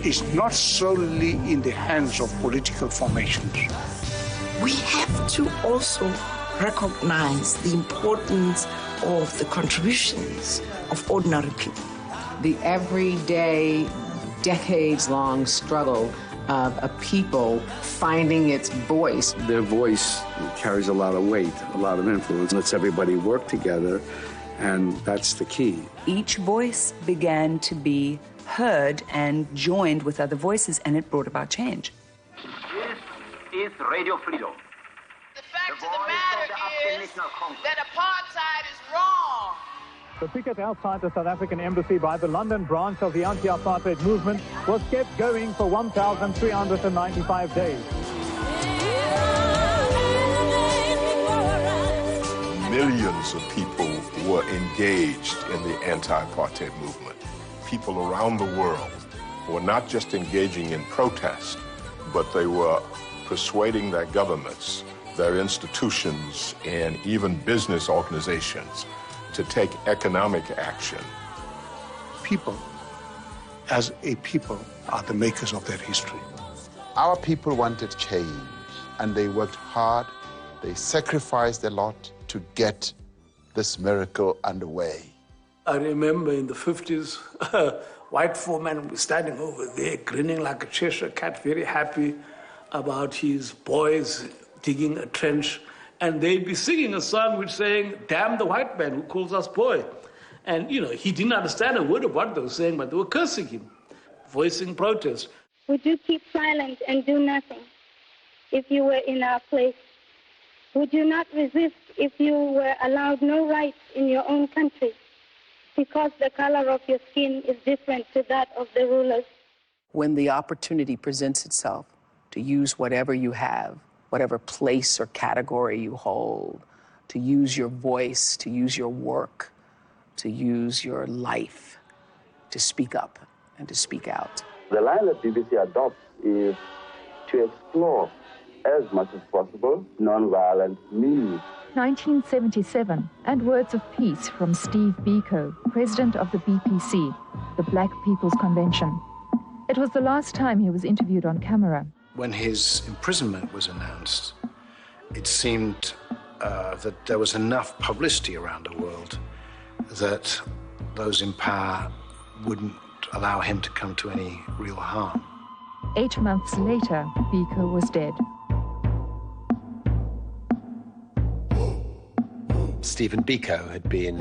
is not solely in the hands of political formations. We have to also recognize the importance of the contributions of ordinary people. The everyday, decades-long struggle of a people finding its voice. Their voice carries a lot of weight, a lot of influence. Lets everybody work together, and that's the key. Each voice began to be heard and joined with other voices, and it brought about change. This is Radio Freedom. The fact of the matter is that apartheid is wrong. The picket outside the South African embassy by the London branch of the anti-apartheid movement was kept going for 1,395 days. Millions of people were engaged in the anti-apartheid movement. People around the world were not just engaging in protest, but they were persuading their governments, their institutions, and even business organizations to take economic action. People, as a people, are the makers of their history. Our people wanted change, and they worked hard. They sacrificed a lot to get this miracle underway. I remember in the 50s, a white foreman was standing over there, grinning like a Cheshire cat, very happy about his boys digging a trench. And they'd be singing a song which saying, "Damn the white man who calls us boy." And, you know, he didn't understand a word of what they were saying, but they were cursing him, voicing protest. Would you keep silent and do nothing if you were in our place? Would you not resist if you were allowed no rights in your own country because the color of your skin is different to that of the rulers? When the opportunity presents itself to use whatever you have, whatever place or category you hold, to use your voice, to use your work, to use your life, to speak up and to speak out. The line that BBC adopts is to explore as much as possible non-violent means. 1977, and words of peace from Steve Biko, president of the BPC, the Black People's Convention. It was the last time he was interviewed on camera. When his imprisonment was announced, it seemed that there was enough publicity around the world that those in power wouldn't allow him to come to any real harm. 8 months later, Biko was dead. Stephen Biko had been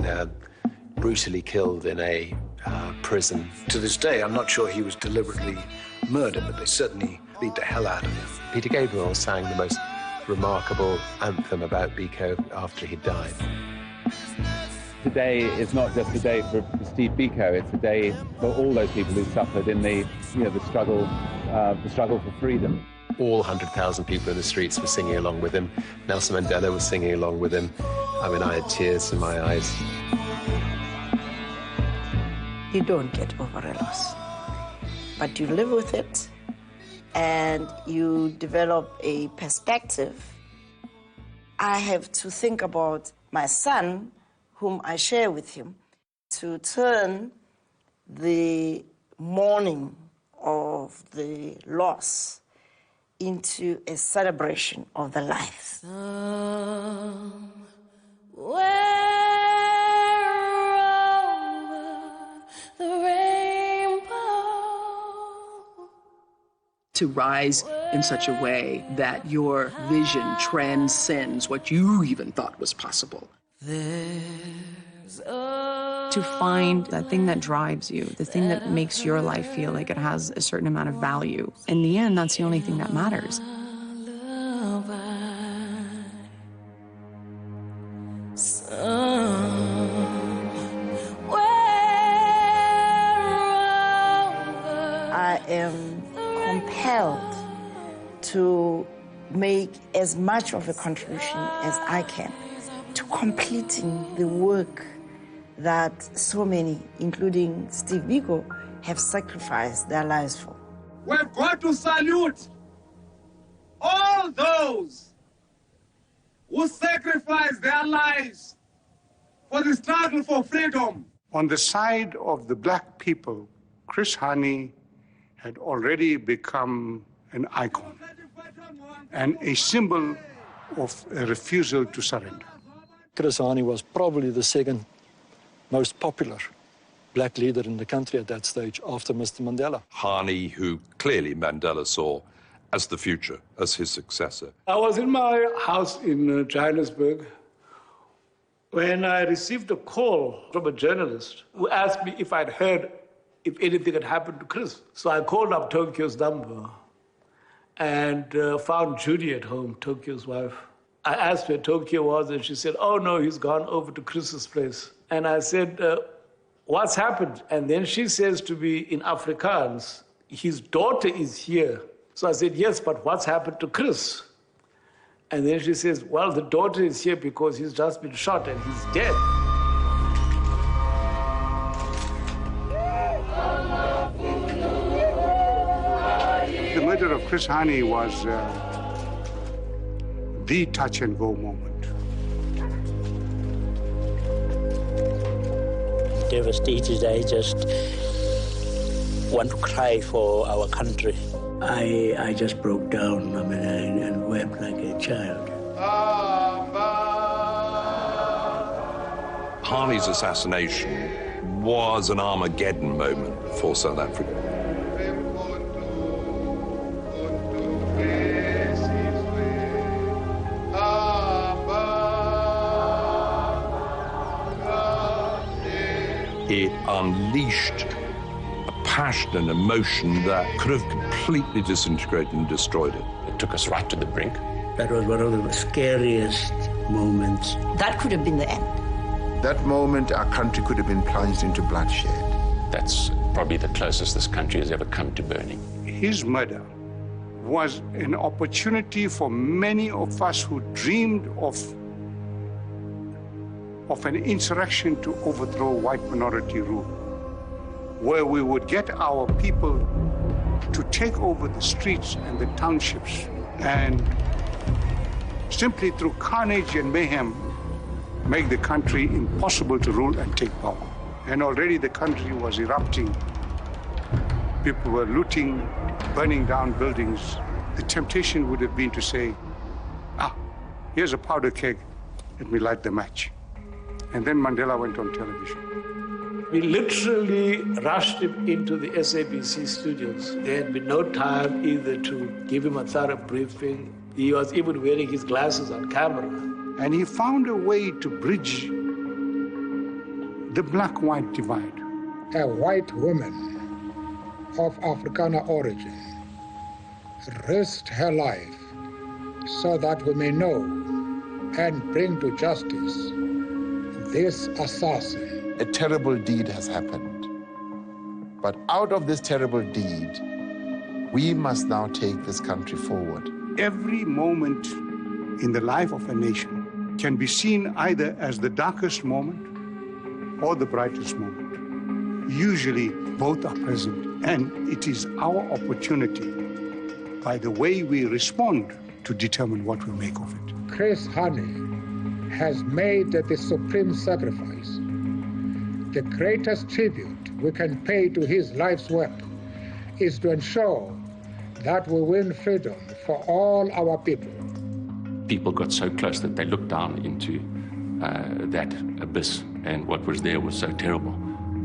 brutally killed in a prison. To this day, I'm not sure he was deliberately murdered, but they certainly beat the hell out of him. Peter Gabriel sang the most remarkable anthem about Biko after he died. Today is not just a day for Steve Biko, it's a day for all those people who suffered in the struggle for freedom. All 100,000 people in the streets were singing along with him. Nelson Mandela was singing along with him. I mean, I had tears in my eyes. You don't get over a loss, but you live with it and you develop a perspective. I have to think about my son, whom I share with him, to turn the mourning of the loss into a celebration of the life. To rise in such a way that your vision transcends what you even thought was possible. To find that thing that drives you, the thing that makes your life feel like it has a certain amount of value. In the end, that's the only thing that matters. I am compelled to make as much of a contribution as I can to completing the work that so many, including Steve Biko, have sacrificed their lives for. We've got to salute all those who sacrificed their lives for the struggle for freedom. On the side of the black people, Chris Hani had already become an icon and a symbol of a refusal to surrender. Chris Hani was probably the second most popular black leader in the country at that stage after Mr. Mandela. Hani, who clearly Mandela saw as the future, as his successor. I was in my house in Johannesburg when I received a call from a journalist who asked me if I'd heard if anything had happened to Chris. So I called up Tokyo's number and found Judy at home, Tokyo's wife. I asked where Tokyo was, and she said, oh, no, he's gone over to Chris's place. And I said, what's happened? And then she says to me in Afrikaans, his daughter is here. So I said, yes, but what's happened to Chris? And then she says, well, the daughter is here because he's just been shot and he's dead. The murder of Chris Hani was the touch-and-go moment. Devastated, I just want to cry for our country. I just broke down, and wept like a child. Hani's assassination was an Armageddon moment for South Africa. It unleashed a passion and emotion that could have completely disintegrated and destroyed it. It took us right to the brink. That was one of the scariest moments. That could have been the end. That moment, our country could have been plunged into bloodshed. That's probably the closest this country has ever come to burning. His murder was an opportunity for many of us who dreamed of an insurrection to overthrow white minority rule, where we would get our people to take over the streets and the townships and simply through carnage and mayhem make the country impossible to rule and take power. And already the country was erupting. People were looting, burning down buildings. The temptation would have been to say, here's a powder keg, let me light the match. And then Mandela went on television. We literally rushed him into the SABC studios. There had been no time either to give him a thorough briefing. He was even wearing his glasses on camera. And he found a way to bridge the black-white divide. A white woman of Afrikaner origin risked her life so that we may know and bring to justice this assassin. A terrible deed has happened. But out of this terrible deed, we must now take this country forward. Every moment in the life of a nation can be seen either as the darkest moment or the brightest moment. Usually, both are present, and it is our opportunity, by the way we respond, to determine what we make of it. Chris Hani has made the supreme sacrifice. The greatest tribute we can pay to his life's work is to ensure that we win freedom for all our people. People got so close that they looked down into that abyss, and what was there was so terrible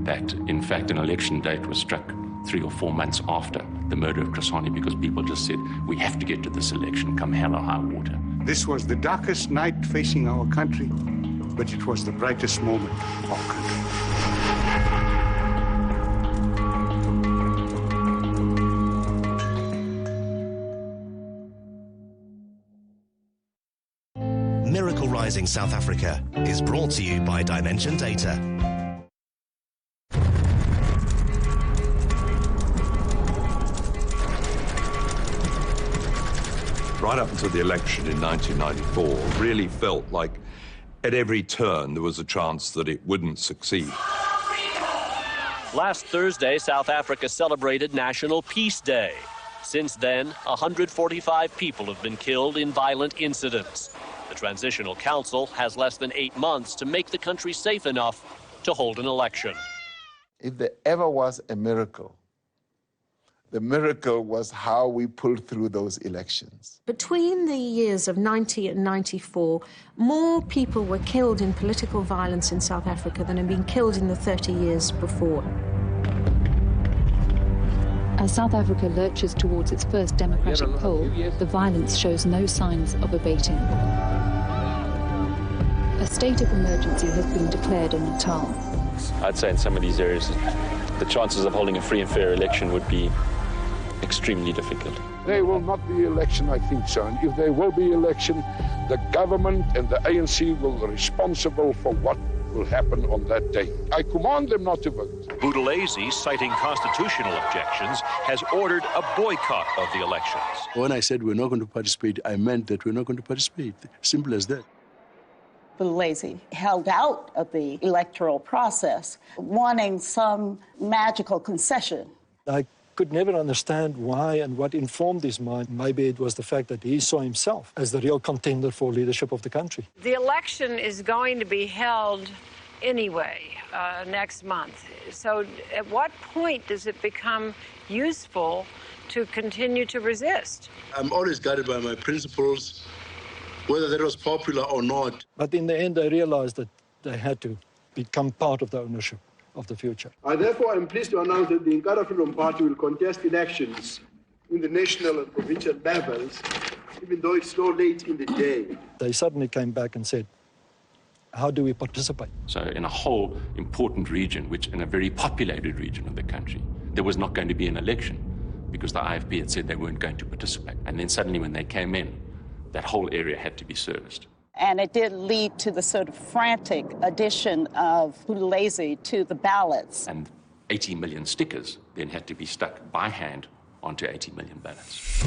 that, in fact, an election date was struck 3 or 4 months after the murder of Chris Hani, because people just said, we have to get to this election, come hell or high water. This was the darkest night facing our country, but it was the brightest moment of our country. Miracle Rising South Africa is brought to you by Dimension Data. right up until the election in 1994, really felt like at every turn there was a chance that it wouldn't succeed. Last Thursday, South Africa celebrated National Peace Day. Since then, 145 people have been killed in violent incidents. The Transitional Council has less than 8 months to make the country safe enough to hold an election. If there ever was a miracle, the miracle was how we pulled through those elections. Between the years of 90 and 94, more people were killed in political violence in South Africa than had been killed in the 30 years before. As South Africa lurches towards its first democratic poll, the violence shows no signs of abating. A state of emergency has been declared in Natal. I'd say in some of these areas, the chances of holding a free and fair election would be extremely difficult. There will not be election, I think so. And if there will be election, the government and the ANC will be responsible for what will happen on that day. I command them not to vote. Buthelezi, citing constitutional objections, has ordered a boycott of the elections. When I said we're not going to participate, I meant that we're not going to participate. Simple as that. Buthelezi held out of the electoral process, wanting some magical concession. I could never understand why and what informed his mind. Maybe it was the fact that he saw himself as the real contender for leadership of the country. The election is going to be held anyway next month. So at what point does it become useful to continue to resist? I'm always guided by my principles, whether that was popular or not. But in the end, I realized that they had to become part of the ownership of the future. I therefore am pleased to announce that the Inkatha Freedom Party will contest elections in the national and provincial levels, even though it's so late in the day. They suddenly came back and said, how do we participate? So in a whole important region, which in a very populated region of the country, there was not going to be an election because the IFP had said they weren't going to participate. And then suddenly when they came in, that whole area had to be serviced. And it did lead to the sort of frantic addition of Buthelezi to the ballots. And 80 million stickers then had to be stuck by hand onto 80 million ballots.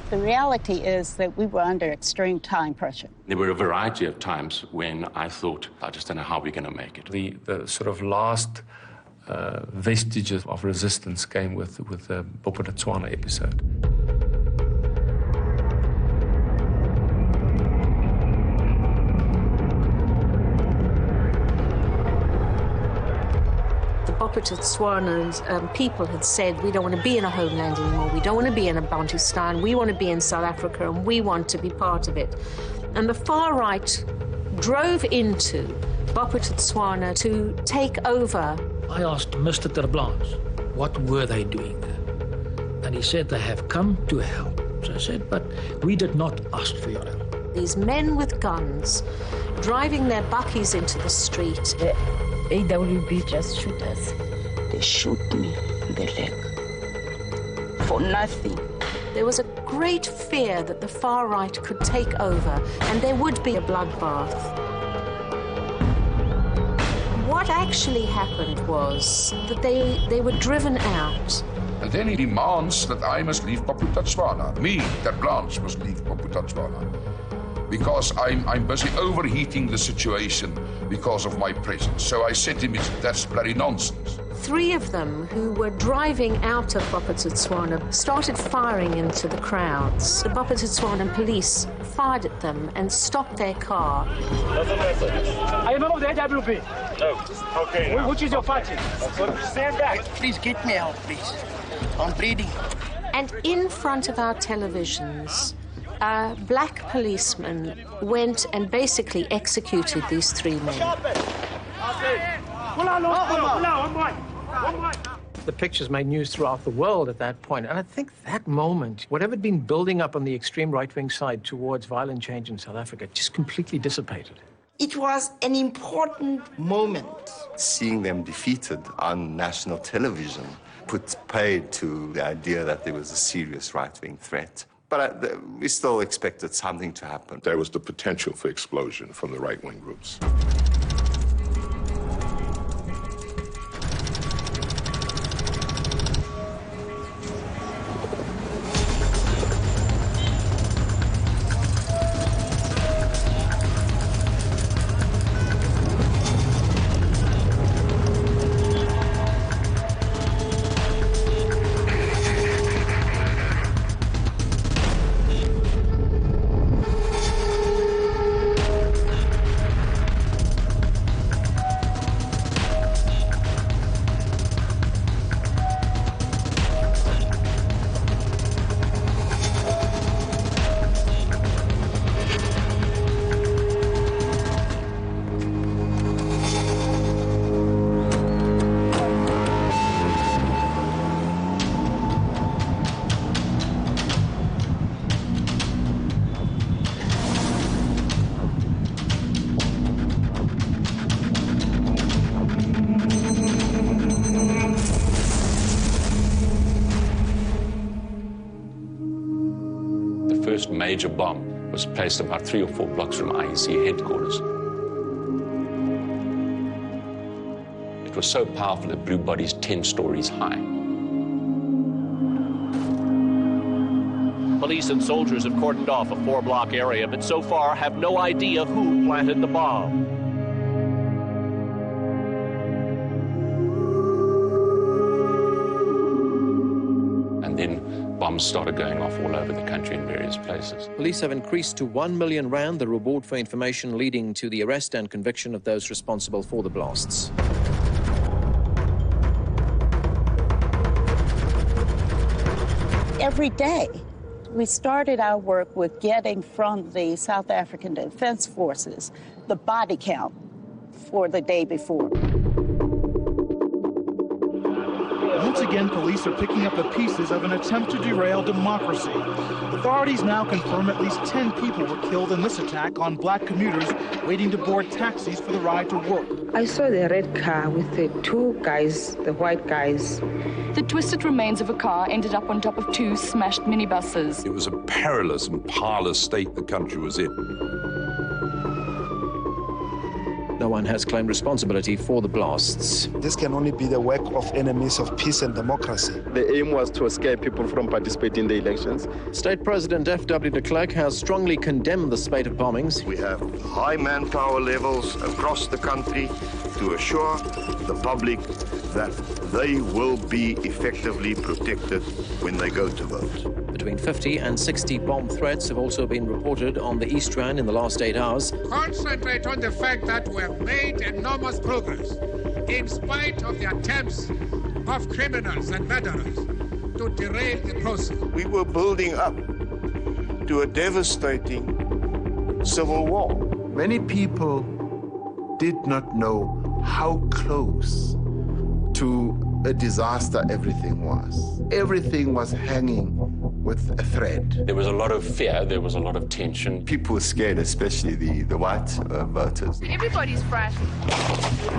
The reality is that we were under extreme time pressure. There were a variety of times when I thought, I just don't know how we're going to make it. The sort of last vestiges of resistance came with the Bophuthatswana episode. The Bophuthatswana people had said, we don't want to be in a homeland anymore, we don't want to be in a Bantustan, we want to be in South Africa and we want to be part of it. And the far right drove into Bophuthatswana to take over. I asked Mr. Terblanche, what were they doing there? And he said, they have come to help. So I said, but we did not ask for your help. These men with guns driving their bakkies into the street. The AWB just shoot us. They shoot me in the leg. For nothing. There was a great fear that the far right could take over and there would be a bloodbath. What actually happened was that they were driven out. And then he demands that I must leave Bophuthatswana. Me, Terblanche, must leave Bophuthatswana. Because I'm busy overheating the situation because of my presence. So I said to him, that's bloody nonsense. 3 of them who were driving out of Bophuthatswana started firing into the crowds. The Bophuthatswana police fired at them and stopped their car. Are you a member of the AWB? No. Okay. Which is your party? Stand back. Please get me out, please. I'm bleeding. And in front of our televisions, a black policeman went and basically executed these 3 men. The pictures made news throughout the world at that point, and I think that moment, whatever had been building up on the extreme right-wing side towards violent change in South Africa, just completely dissipated. It was an important moment. Seeing them defeated on national television put paid to the idea that there was a serious right-wing threat. But we still expected something to happen. There was the potential for explosion from the right-wing groups. major bomb was placed about 3 or 4 blocks from IEC headquarters. It was so powerful it blew bodies 10 stories high. Police and soldiers have cordoned off a 4-block area, but so far have no idea who planted the bomb. And then bombs started going off all over the country in various places. Police have increased to R1 million the reward for information leading to the arrest and conviction of those responsible for the blasts. Every day, we started our work with getting from the South African Defense Forces the body count for the day before. Once again, police are picking up the pieces of an attempt to derail democracy. Authorities now confirm at least 10 people were killed in this attack on black commuters waiting to board taxis for the ride to work. I saw the red car with the 2 guys, the white guys. The twisted remains of a car ended up on top of 2 smashed minibuses. It was a perilous and parlous state the country was in. No one has claimed responsibility for the blasts. This can only be the work of enemies of peace and democracy. The aim was to scare people from participating in the elections. State President F.W. de Klerk has strongly condemned the spate of bombings. We have high manpower levels across the country to assure the public that they will be effectively protected when they go to vote. Between 50 and 60 bomb threats have also been reported on the East Rand in the last 8 hours. Concentrate on the fact that we have made enormous progress in spite of the attempts of criminals and murderers to derail the process. We were building up to a devastating civil war. Many people did not know how close to a disaster everything was. Everything was hanging with a thread. There was a lot of fear, there was a lot of tension. People were scared, especially the white voters. Everybody's frightened.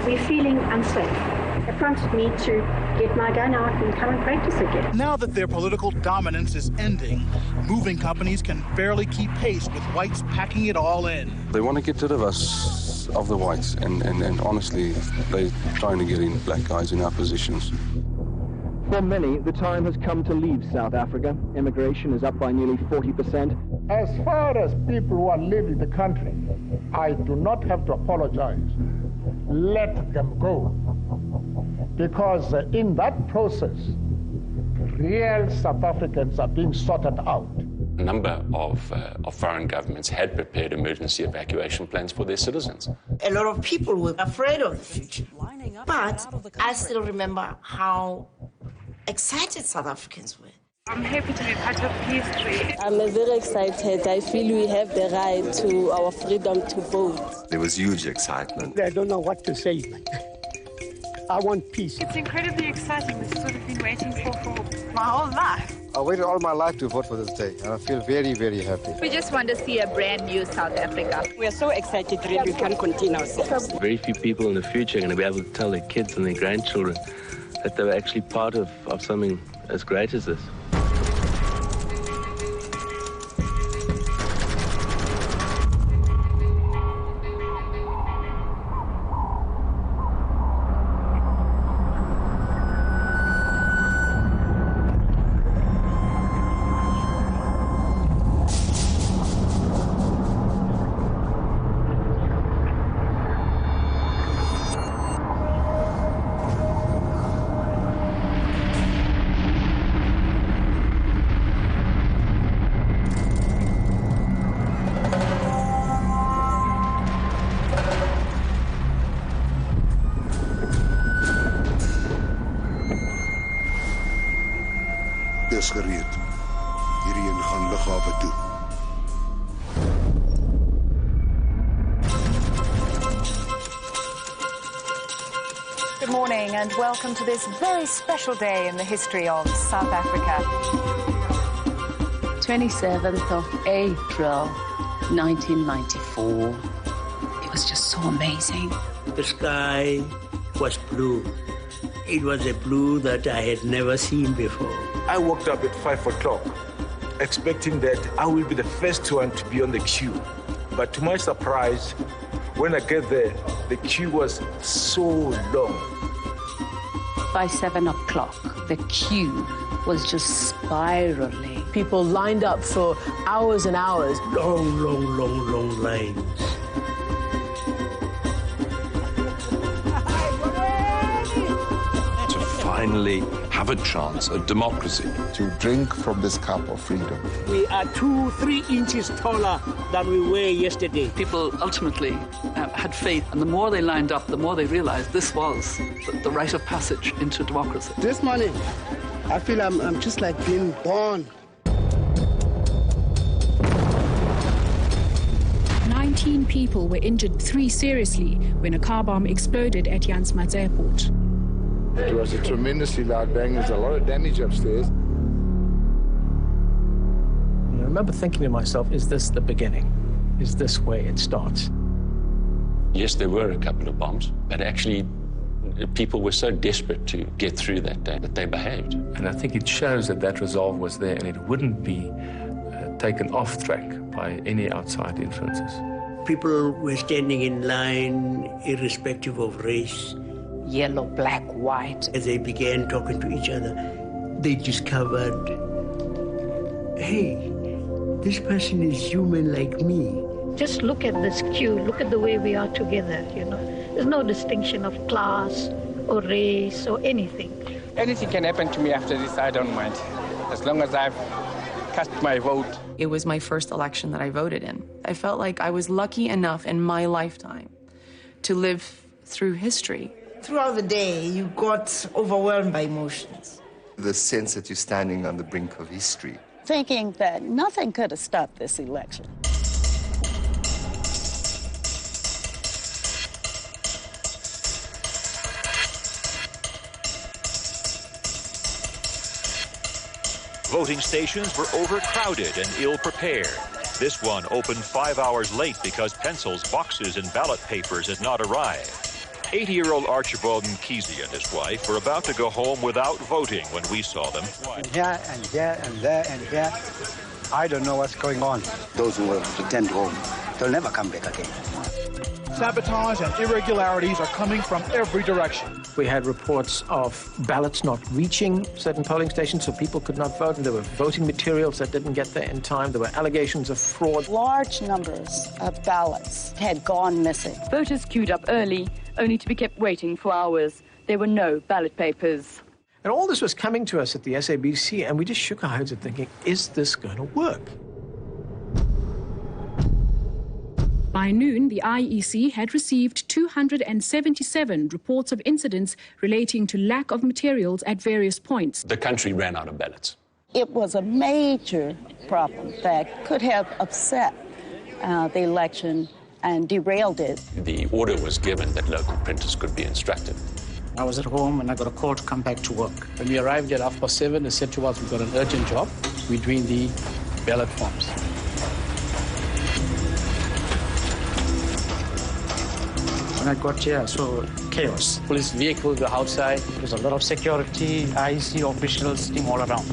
We're feeling unsafe. It prompted me to get my gun out and come and practice again. Now that their political dominance is ending, moving companies can barely keep pace with whites packing it all in. They want to get rid of us, of the whites, and honestly, they're trying to get in black guys in our positions. For many, the time has come to leave South Africa. Immigration is up by nearly 40%. As far as people who are leaving the country, I do not have to apologize. Let them go. Because in that process, real South Africans are being sorted out. A number of foreign governments had prepared emergency evacuation plans for their citizens. A lot of people were afraid of the future. But I still remember how excited South Africans were. I'm happy to be part of history. I'm very excited. I feel we have the right to our freedom to vote. There was huge excitement. I don't know what to say. I want peace. It's incredibly exciting. This is what I've been waiting for my whole life. I waited all my life to vote for this day, and I feel very, very happy. We just want to see a brand new South Africa. We are so excited that we can continue ourselves. Very few people in the future are going to be able to tell their kids and their grandchildren that they were actually part of something as great as this. Dis gereed. Hierheen gaan lughawe toe. Good morning and welcome to this very special day in the history of South Africa. 27th of April, 1994. It was just so amazing. The sky was blue. It was a blue that I had never seen before. I woke up at 5 o'clock expecting that I will be the first one to be on the queue. But to my surprise, when I get there, the queue was so long. By 7 o'clock, the queue was just spiraling. People lined up for hours and hours. Long, long, long, long lines. To finally have a chance at democracy. To drink from this cup of freedom. We are 2-3 inches taller than we were yesterday. People ultimately had faith, and the more they lined up, the more they realized this was the rite of passage into democracy. This morning, I feel I'm just like being born. 19 people were injured, 3 seriously, when a car bomb exploded at Jan Smuts Airport. It was a tremendously loud bang. There's a lot of damage upstairs. And I remember thinking to myself, is this the beginning? Is this where it starts? Yes, there were a couple of bombs, but actually people were so desperate to get through that day that they behaved. And I think it shows that that resolve was there and it wouldn't be taken off track by any outside influences. People were standing in line irrespective of race. Yellow, black, white. As they began talking to each other, they discovered, hey, this person is human like me. Just look at this queue, look at the way we are together, you know. There's no distinction of class or race or anything. Anything can happen to me after this, I don't mind. As long as I've cast my vote. It was my first election that I voted in. I felt like I was lucky enough in my lifetime to live through history. Throughout the day, you got overwhelmed by emotions. The sense that you're standing on the brink of history. Thinking that nothing could have stopped this election. Voting stations were overcrowded and ill-prepared. This one opened 5 hours late because pencils, boxes, and ballot papers had not arrived. 80-year-old Archibald Mkhize and his wife were about to go home without voting when we saw them. And here and there and there and there. I don't know what's going on. Those who will pretend home, they'll never come back again. Sabotage and irregularities are coming from every direction. We had reports of ballots not reaching certain polling stations, so people could not vote, and there were voting materials that didn't get there in time. There were allegations of fraud. Large numbers of ballots had gone missing. Voters queued up early, only to be kept waiting for hours. There were no ballot papers. And all this was coming to us at the SABC, and we just shook our heads at thinking, is this going to work? By noon, the IEC had received 277 reports of incidents relating to lack of materials at various points. The country ran out of ballots. It was a major problem that could have upset the election and derailed it. The order was given that local printers could be instructed. I was at home and I got a call to come back to work. When we arrived at 7:30, they said to us, we've got an urgent job. We're doing the ballot forms. When I got here, I saw chaos. Police vehicles were outside. There's a lot of security, IEC officials sitting all around.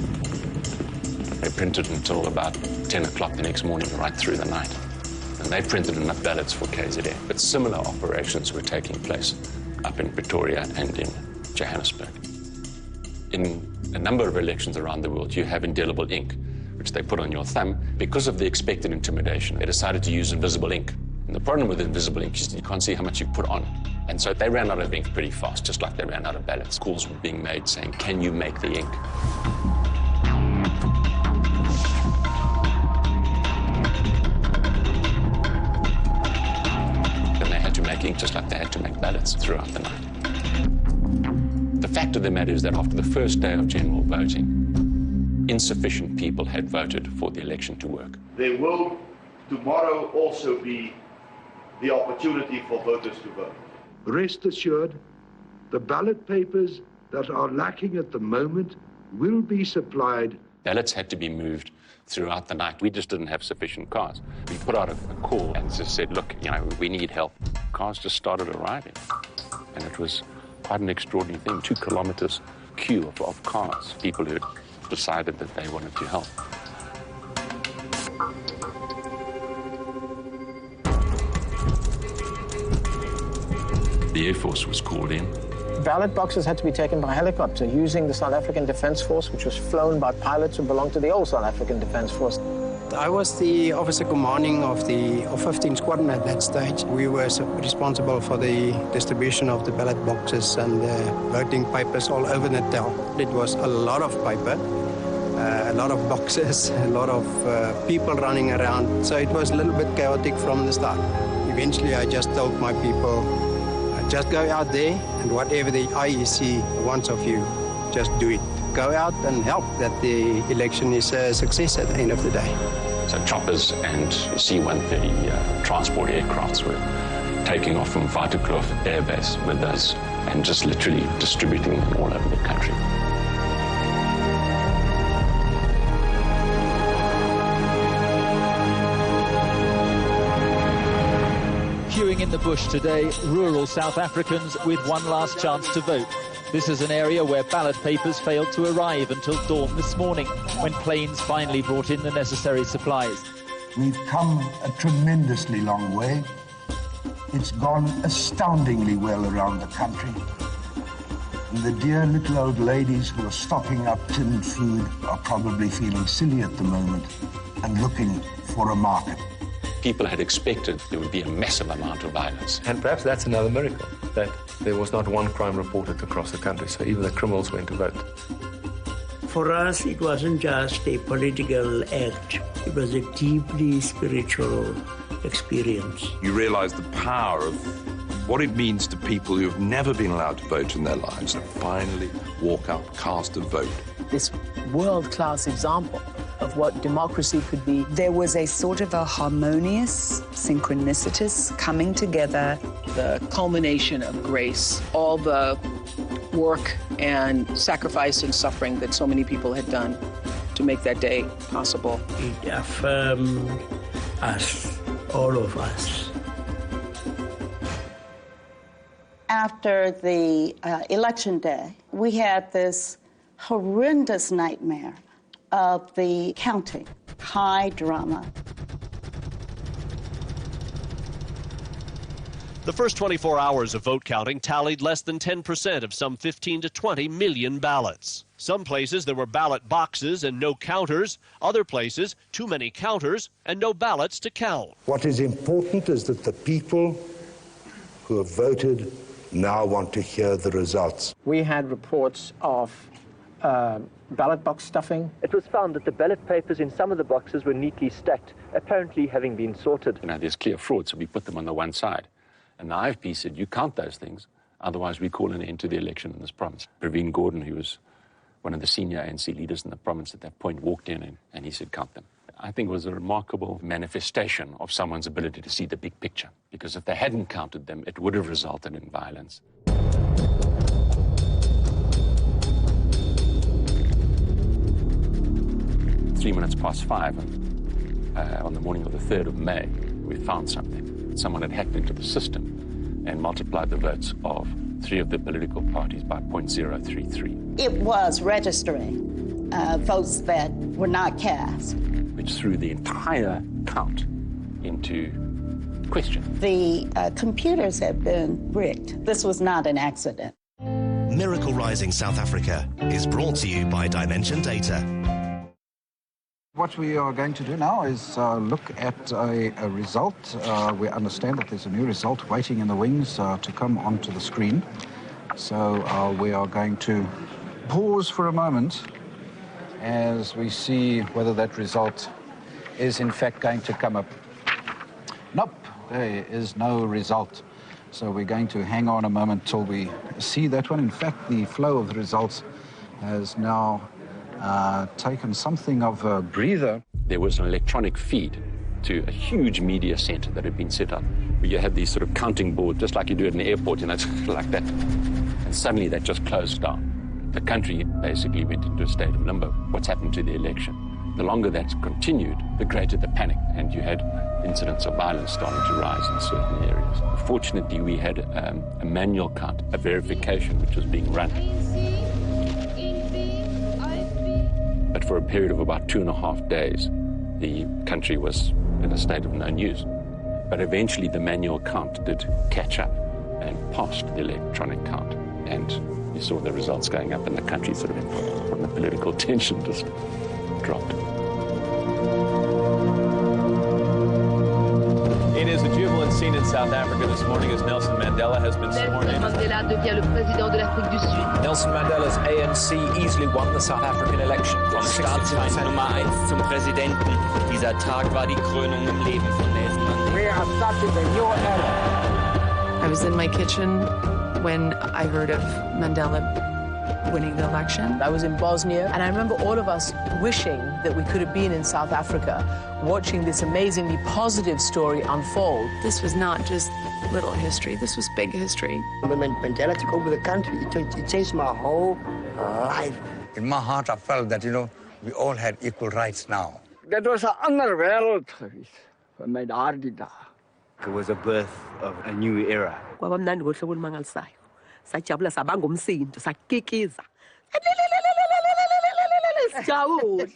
They printed until about 10 o'clock the next morning, right through the night. And they printed enough ballots for KZN. But similar operations were taking place up in Pretoria and in Johannesburg. In a number of elections around the world, you have indelible ink, which they put on your thumb. Because of the expected intimidation, they decided to use invisible ink. And the problem with invisible ink is you can't see how much you put on. And so they ran out of ink pretty fast, just like they ran out of ballots. Calls were being made saying, can you make the ink? And they had to make ink just like they had to make ballots throughout the night. The fact of the matter is that after the first day of general voting, insufficient people had voted for the election to work. There will tomorrow also be the opportunity for voters to vote. Rest assured, the ballot papers that are lacking at the moment will be supplied. Ballots had to be moved throughout the night. We just didn't have sufficient cars. We put out a call and just said, look, we need help. Cars just started arriving. And it was quite an extraordinary thing, 2 kilometers queue of cars, people who decided that they wanted to help. the Air Force was called in. Ballot boxes had to be taken by helicopter using the South African Defence Force, which was flown by pilots who belonged to the old South African Defence Force. I was the officer commanding of the 15th Squadron at that stage. We were responsible for the distribution of the ballot boxes and the voting papers all over Natal. It was a lot of paper, a lot of boxes, a lot of people running around. So it was a little bit chaotic from the start. Eventually, I just told my people, just go out there and whatever the IEC wants of you, just do it. Go out and help that the election is a success at the end of the day. So choppers and C-130 transport aircrafts were taking off from Waterkloof Air Base with us and just literally distributing them all over the country. Queuing in the bush today, rural South Africans with one last chance to vote. This is an area where ballot papers failed to arrive until dawn this morning, when planes finally brought in the necessary supplies. We've come a tremendously long way. It's gone astoundingly well around the country. And the dear little old ladies who are stocking up tinned food are probably feeling silly at the moment and looking for a market. People had expected there would be a massive amount of violence. And perhaps that's another miracle, that there was not one crime reported across the country, so even the criminals went to vote. For us, it wasn't just a political act. It was a deeply spiritual experience. You realize the power of what it means to people who have never been allowed to vote in their lives to finally walk out, cast a vote. This world-class example of what democracy could be. There was a sort of a harmonious, synchronicitous coming together. The culmination of grace, all the work and sacrifice and suffering that so many people had done to make that day possible. It affirmed us, all of us. After the election day, we had this horrendous nightmare of the counting, high drama. The first 24 hours of vote counting tallied less than 10% of some 15 to 20 million ballots. Some places there were ballot boxes and no counters. Other places, too many counters and no ballots to count. What is important is that the people who have voted now want to hear the results. We had reports of ballot box stuffing. It was found that the ballot papers in some of the boxes were neatly stacked, apparently having been sorted. You know, there's clear fraud, so we put them on the one side. And the IFP said, you count those things, otherwise we call an end to the election in this province. Praveen Gordhan, who was one of the senior ANC leaders in the province at that point, walked in and he said, count them. I think it was a remarkable manifestation of someone's ability to see the big picture, because if they hadn't counted them, it would have resulted in violence. Three minutes past 5, on the morning of the 3rd of May, we found something. Someone had hacked into the system and multiplied the votes of 3 of the political parties by 0.033. It was registering votes that were not cast, which threw the entire count into question. The computers had been rigged. This was not an accident. Miracle Rising South Africa is brought to you by Dimension Data. What we are going to do now is look at a result. We understand that there's a new result waiting in the wings to come onto the screen. So we are going to pause for a moment as we see whether that result is in fact going to come up. Nope, there is no result. So we're going to hang on a moment till we see that one. In fact, the flow of the results has now taken something of a breather. There was an electronic feed to a huge media center that had been set up, where you had these sort of counting boards, just like you do at an airport, you know, like that. And suddenly that just closed down. The country basically went into a state of limbo. What's happened to the election? The longer that continued, the greater the panic, and you had incidents of violence starting to rise in certain areas. Fortunately, we had a manual count, a verification, which was being run. But for a period of about 2.5 days, the country was in a state of no news. But eventually the manual count did catch up, and passed the electronic count. And you saw the results going up in the country, sort of when the political tension just dropped. It is a jubilant scene in South Africa this morning as Nelson Mandela has been sworn in. Nelson Mandela's ANC easily won the South African election. Vom Staatsfeind Nummer 1 zum Präsidenten. Dieser Tag war die Krönung im Leben von Nelson Mandela. We have started a new era. I was in my kitchen when I heard of Mandela winning the election. I was in Bosnia, and I remember all of us wishing that we could have been in South Africa, watching this amazingly positive story unfold. This was not just little history, this was big history. When Mandela took over the country, it changed my whole life. In my heart, I felt that, we all had equal rights now. That was 'n ander wêreld geweest vir my daardie dae. It was a birth of a new era. Kwabamnandi ngohlobo olumangalisayo. Sajabula sabanga umsindo, sakikiza. Sijabule.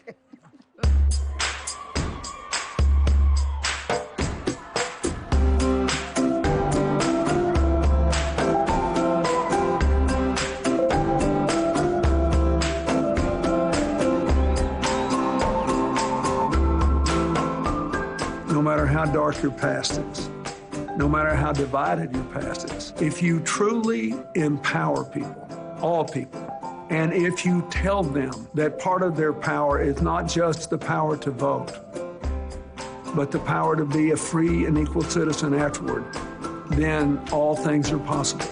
No matter how dark your past is, no matter how divided your past is, if you truly empower people, all people, and if you tell them that part of their power is not just the power to vote, but the power to be a free and equal citizen afterward, then all things are possible.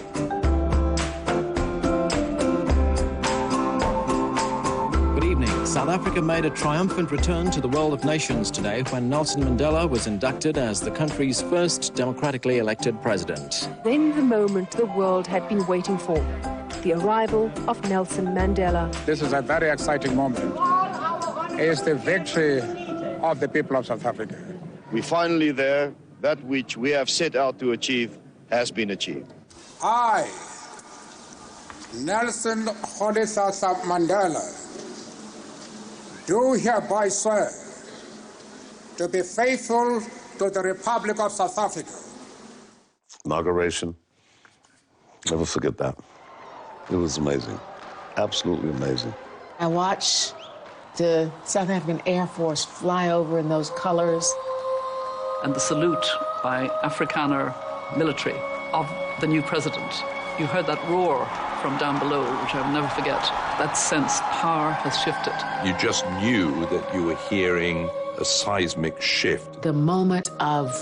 South Africa made a triumphant return to the world of nations today when Nelson Mandela was inducted as the country's first democratically elected president. Then the moment the world had been waiting for, the arrival of Nelson Mandela. This is a very exciting moment. It's the victory of the people of South Africa. We're finally there. That which we have set out to achieve has been achieved. I, Nelson Mandela, do hereby swear to be faithful to the Republic of South Africa. Inauguration, never forget that. It was amazing, absolutely amazing. I watched the South African Air Force fly over in those colors. And the salute by Afrikaner military of the new president. You heard that roar from down below, which I will never forget. That sense power has shifted. You just knew that you were hearing a seismic shift. The moment of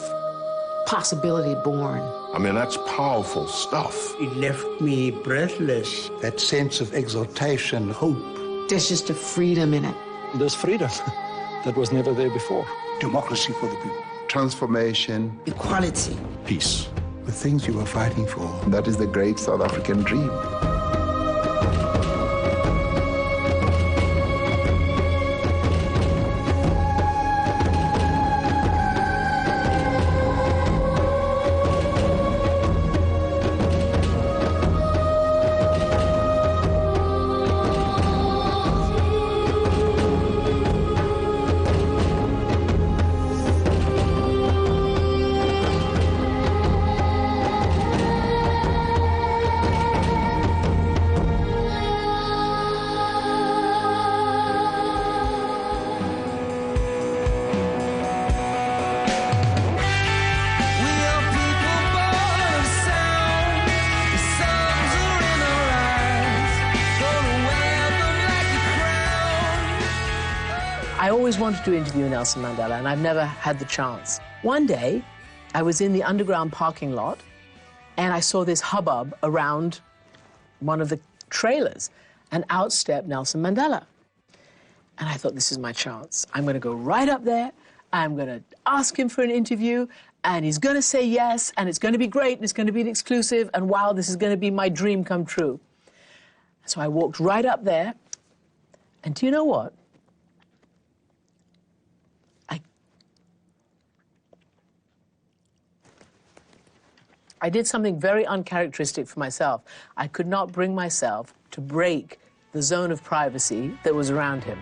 possibility born. I mean, that's powerful stuff. It left me breathless. That sense of exaltation, hope. There's just a freedom in it. There's freedom that was never there before. Democracy for the people. Transformation. Equality. Peace. The things you were fighting for. That is the great South African dream. I always wanted to interview Nelson Mandela, and I've never had the chance. One day, I was in the underground parking lot, and I saw this hubbub around one of the trailers, and out stepped Nelson Mandela. And I thought, this is my chance. I'm going to go right up there, I'm going to ask him for an interview, and he's going to say yes, and it's going to be great, and it's going to be an exclusive, and wow, this is going to be my dream come true. So I walked right up there, and do you know what? I did something very uncharacteristic for myself. I could not bring myself to break the zone of privacy that was around him.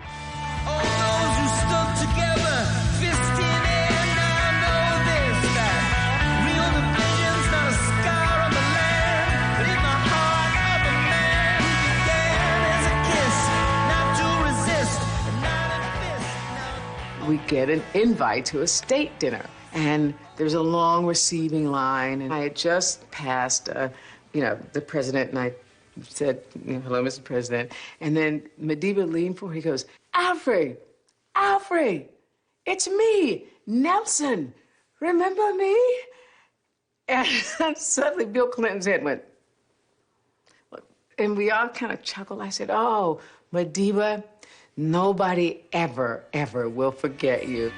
get an invite to a state dinner. And there's a long receiving line, and I had just passed, the president, and I said, hello, Mr. President. And then Madiba leaned forward, he goes, Alfred, it's me, Nelson. Remember me? And suddenly Bill Clinton's head went, and we all kind of chuckled. I said, oh, Madiba, nobody ever, ever will forget you.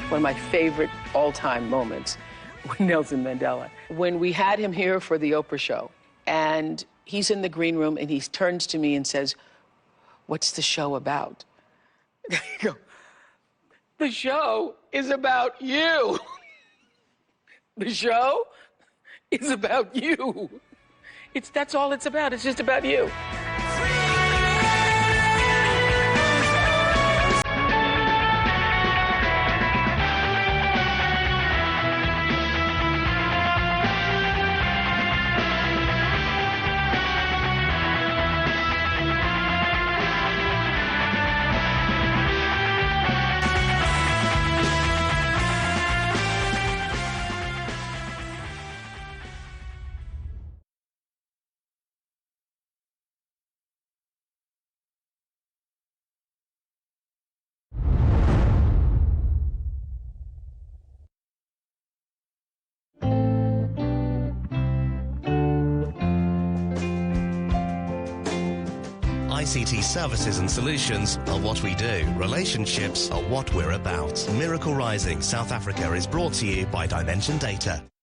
One of my favorite all-time moments with Nelson Mandela, when we had him here for the Oprah show, and he's in the green room, and he turns to me and says, what's the show about? I go, the show is about you. The show is about you. That's all it's about. It's just about you. ICT services and solutions are what we do. Relationships are what we're about. Miracle Rising South Africa is brought to you by Dimension Data.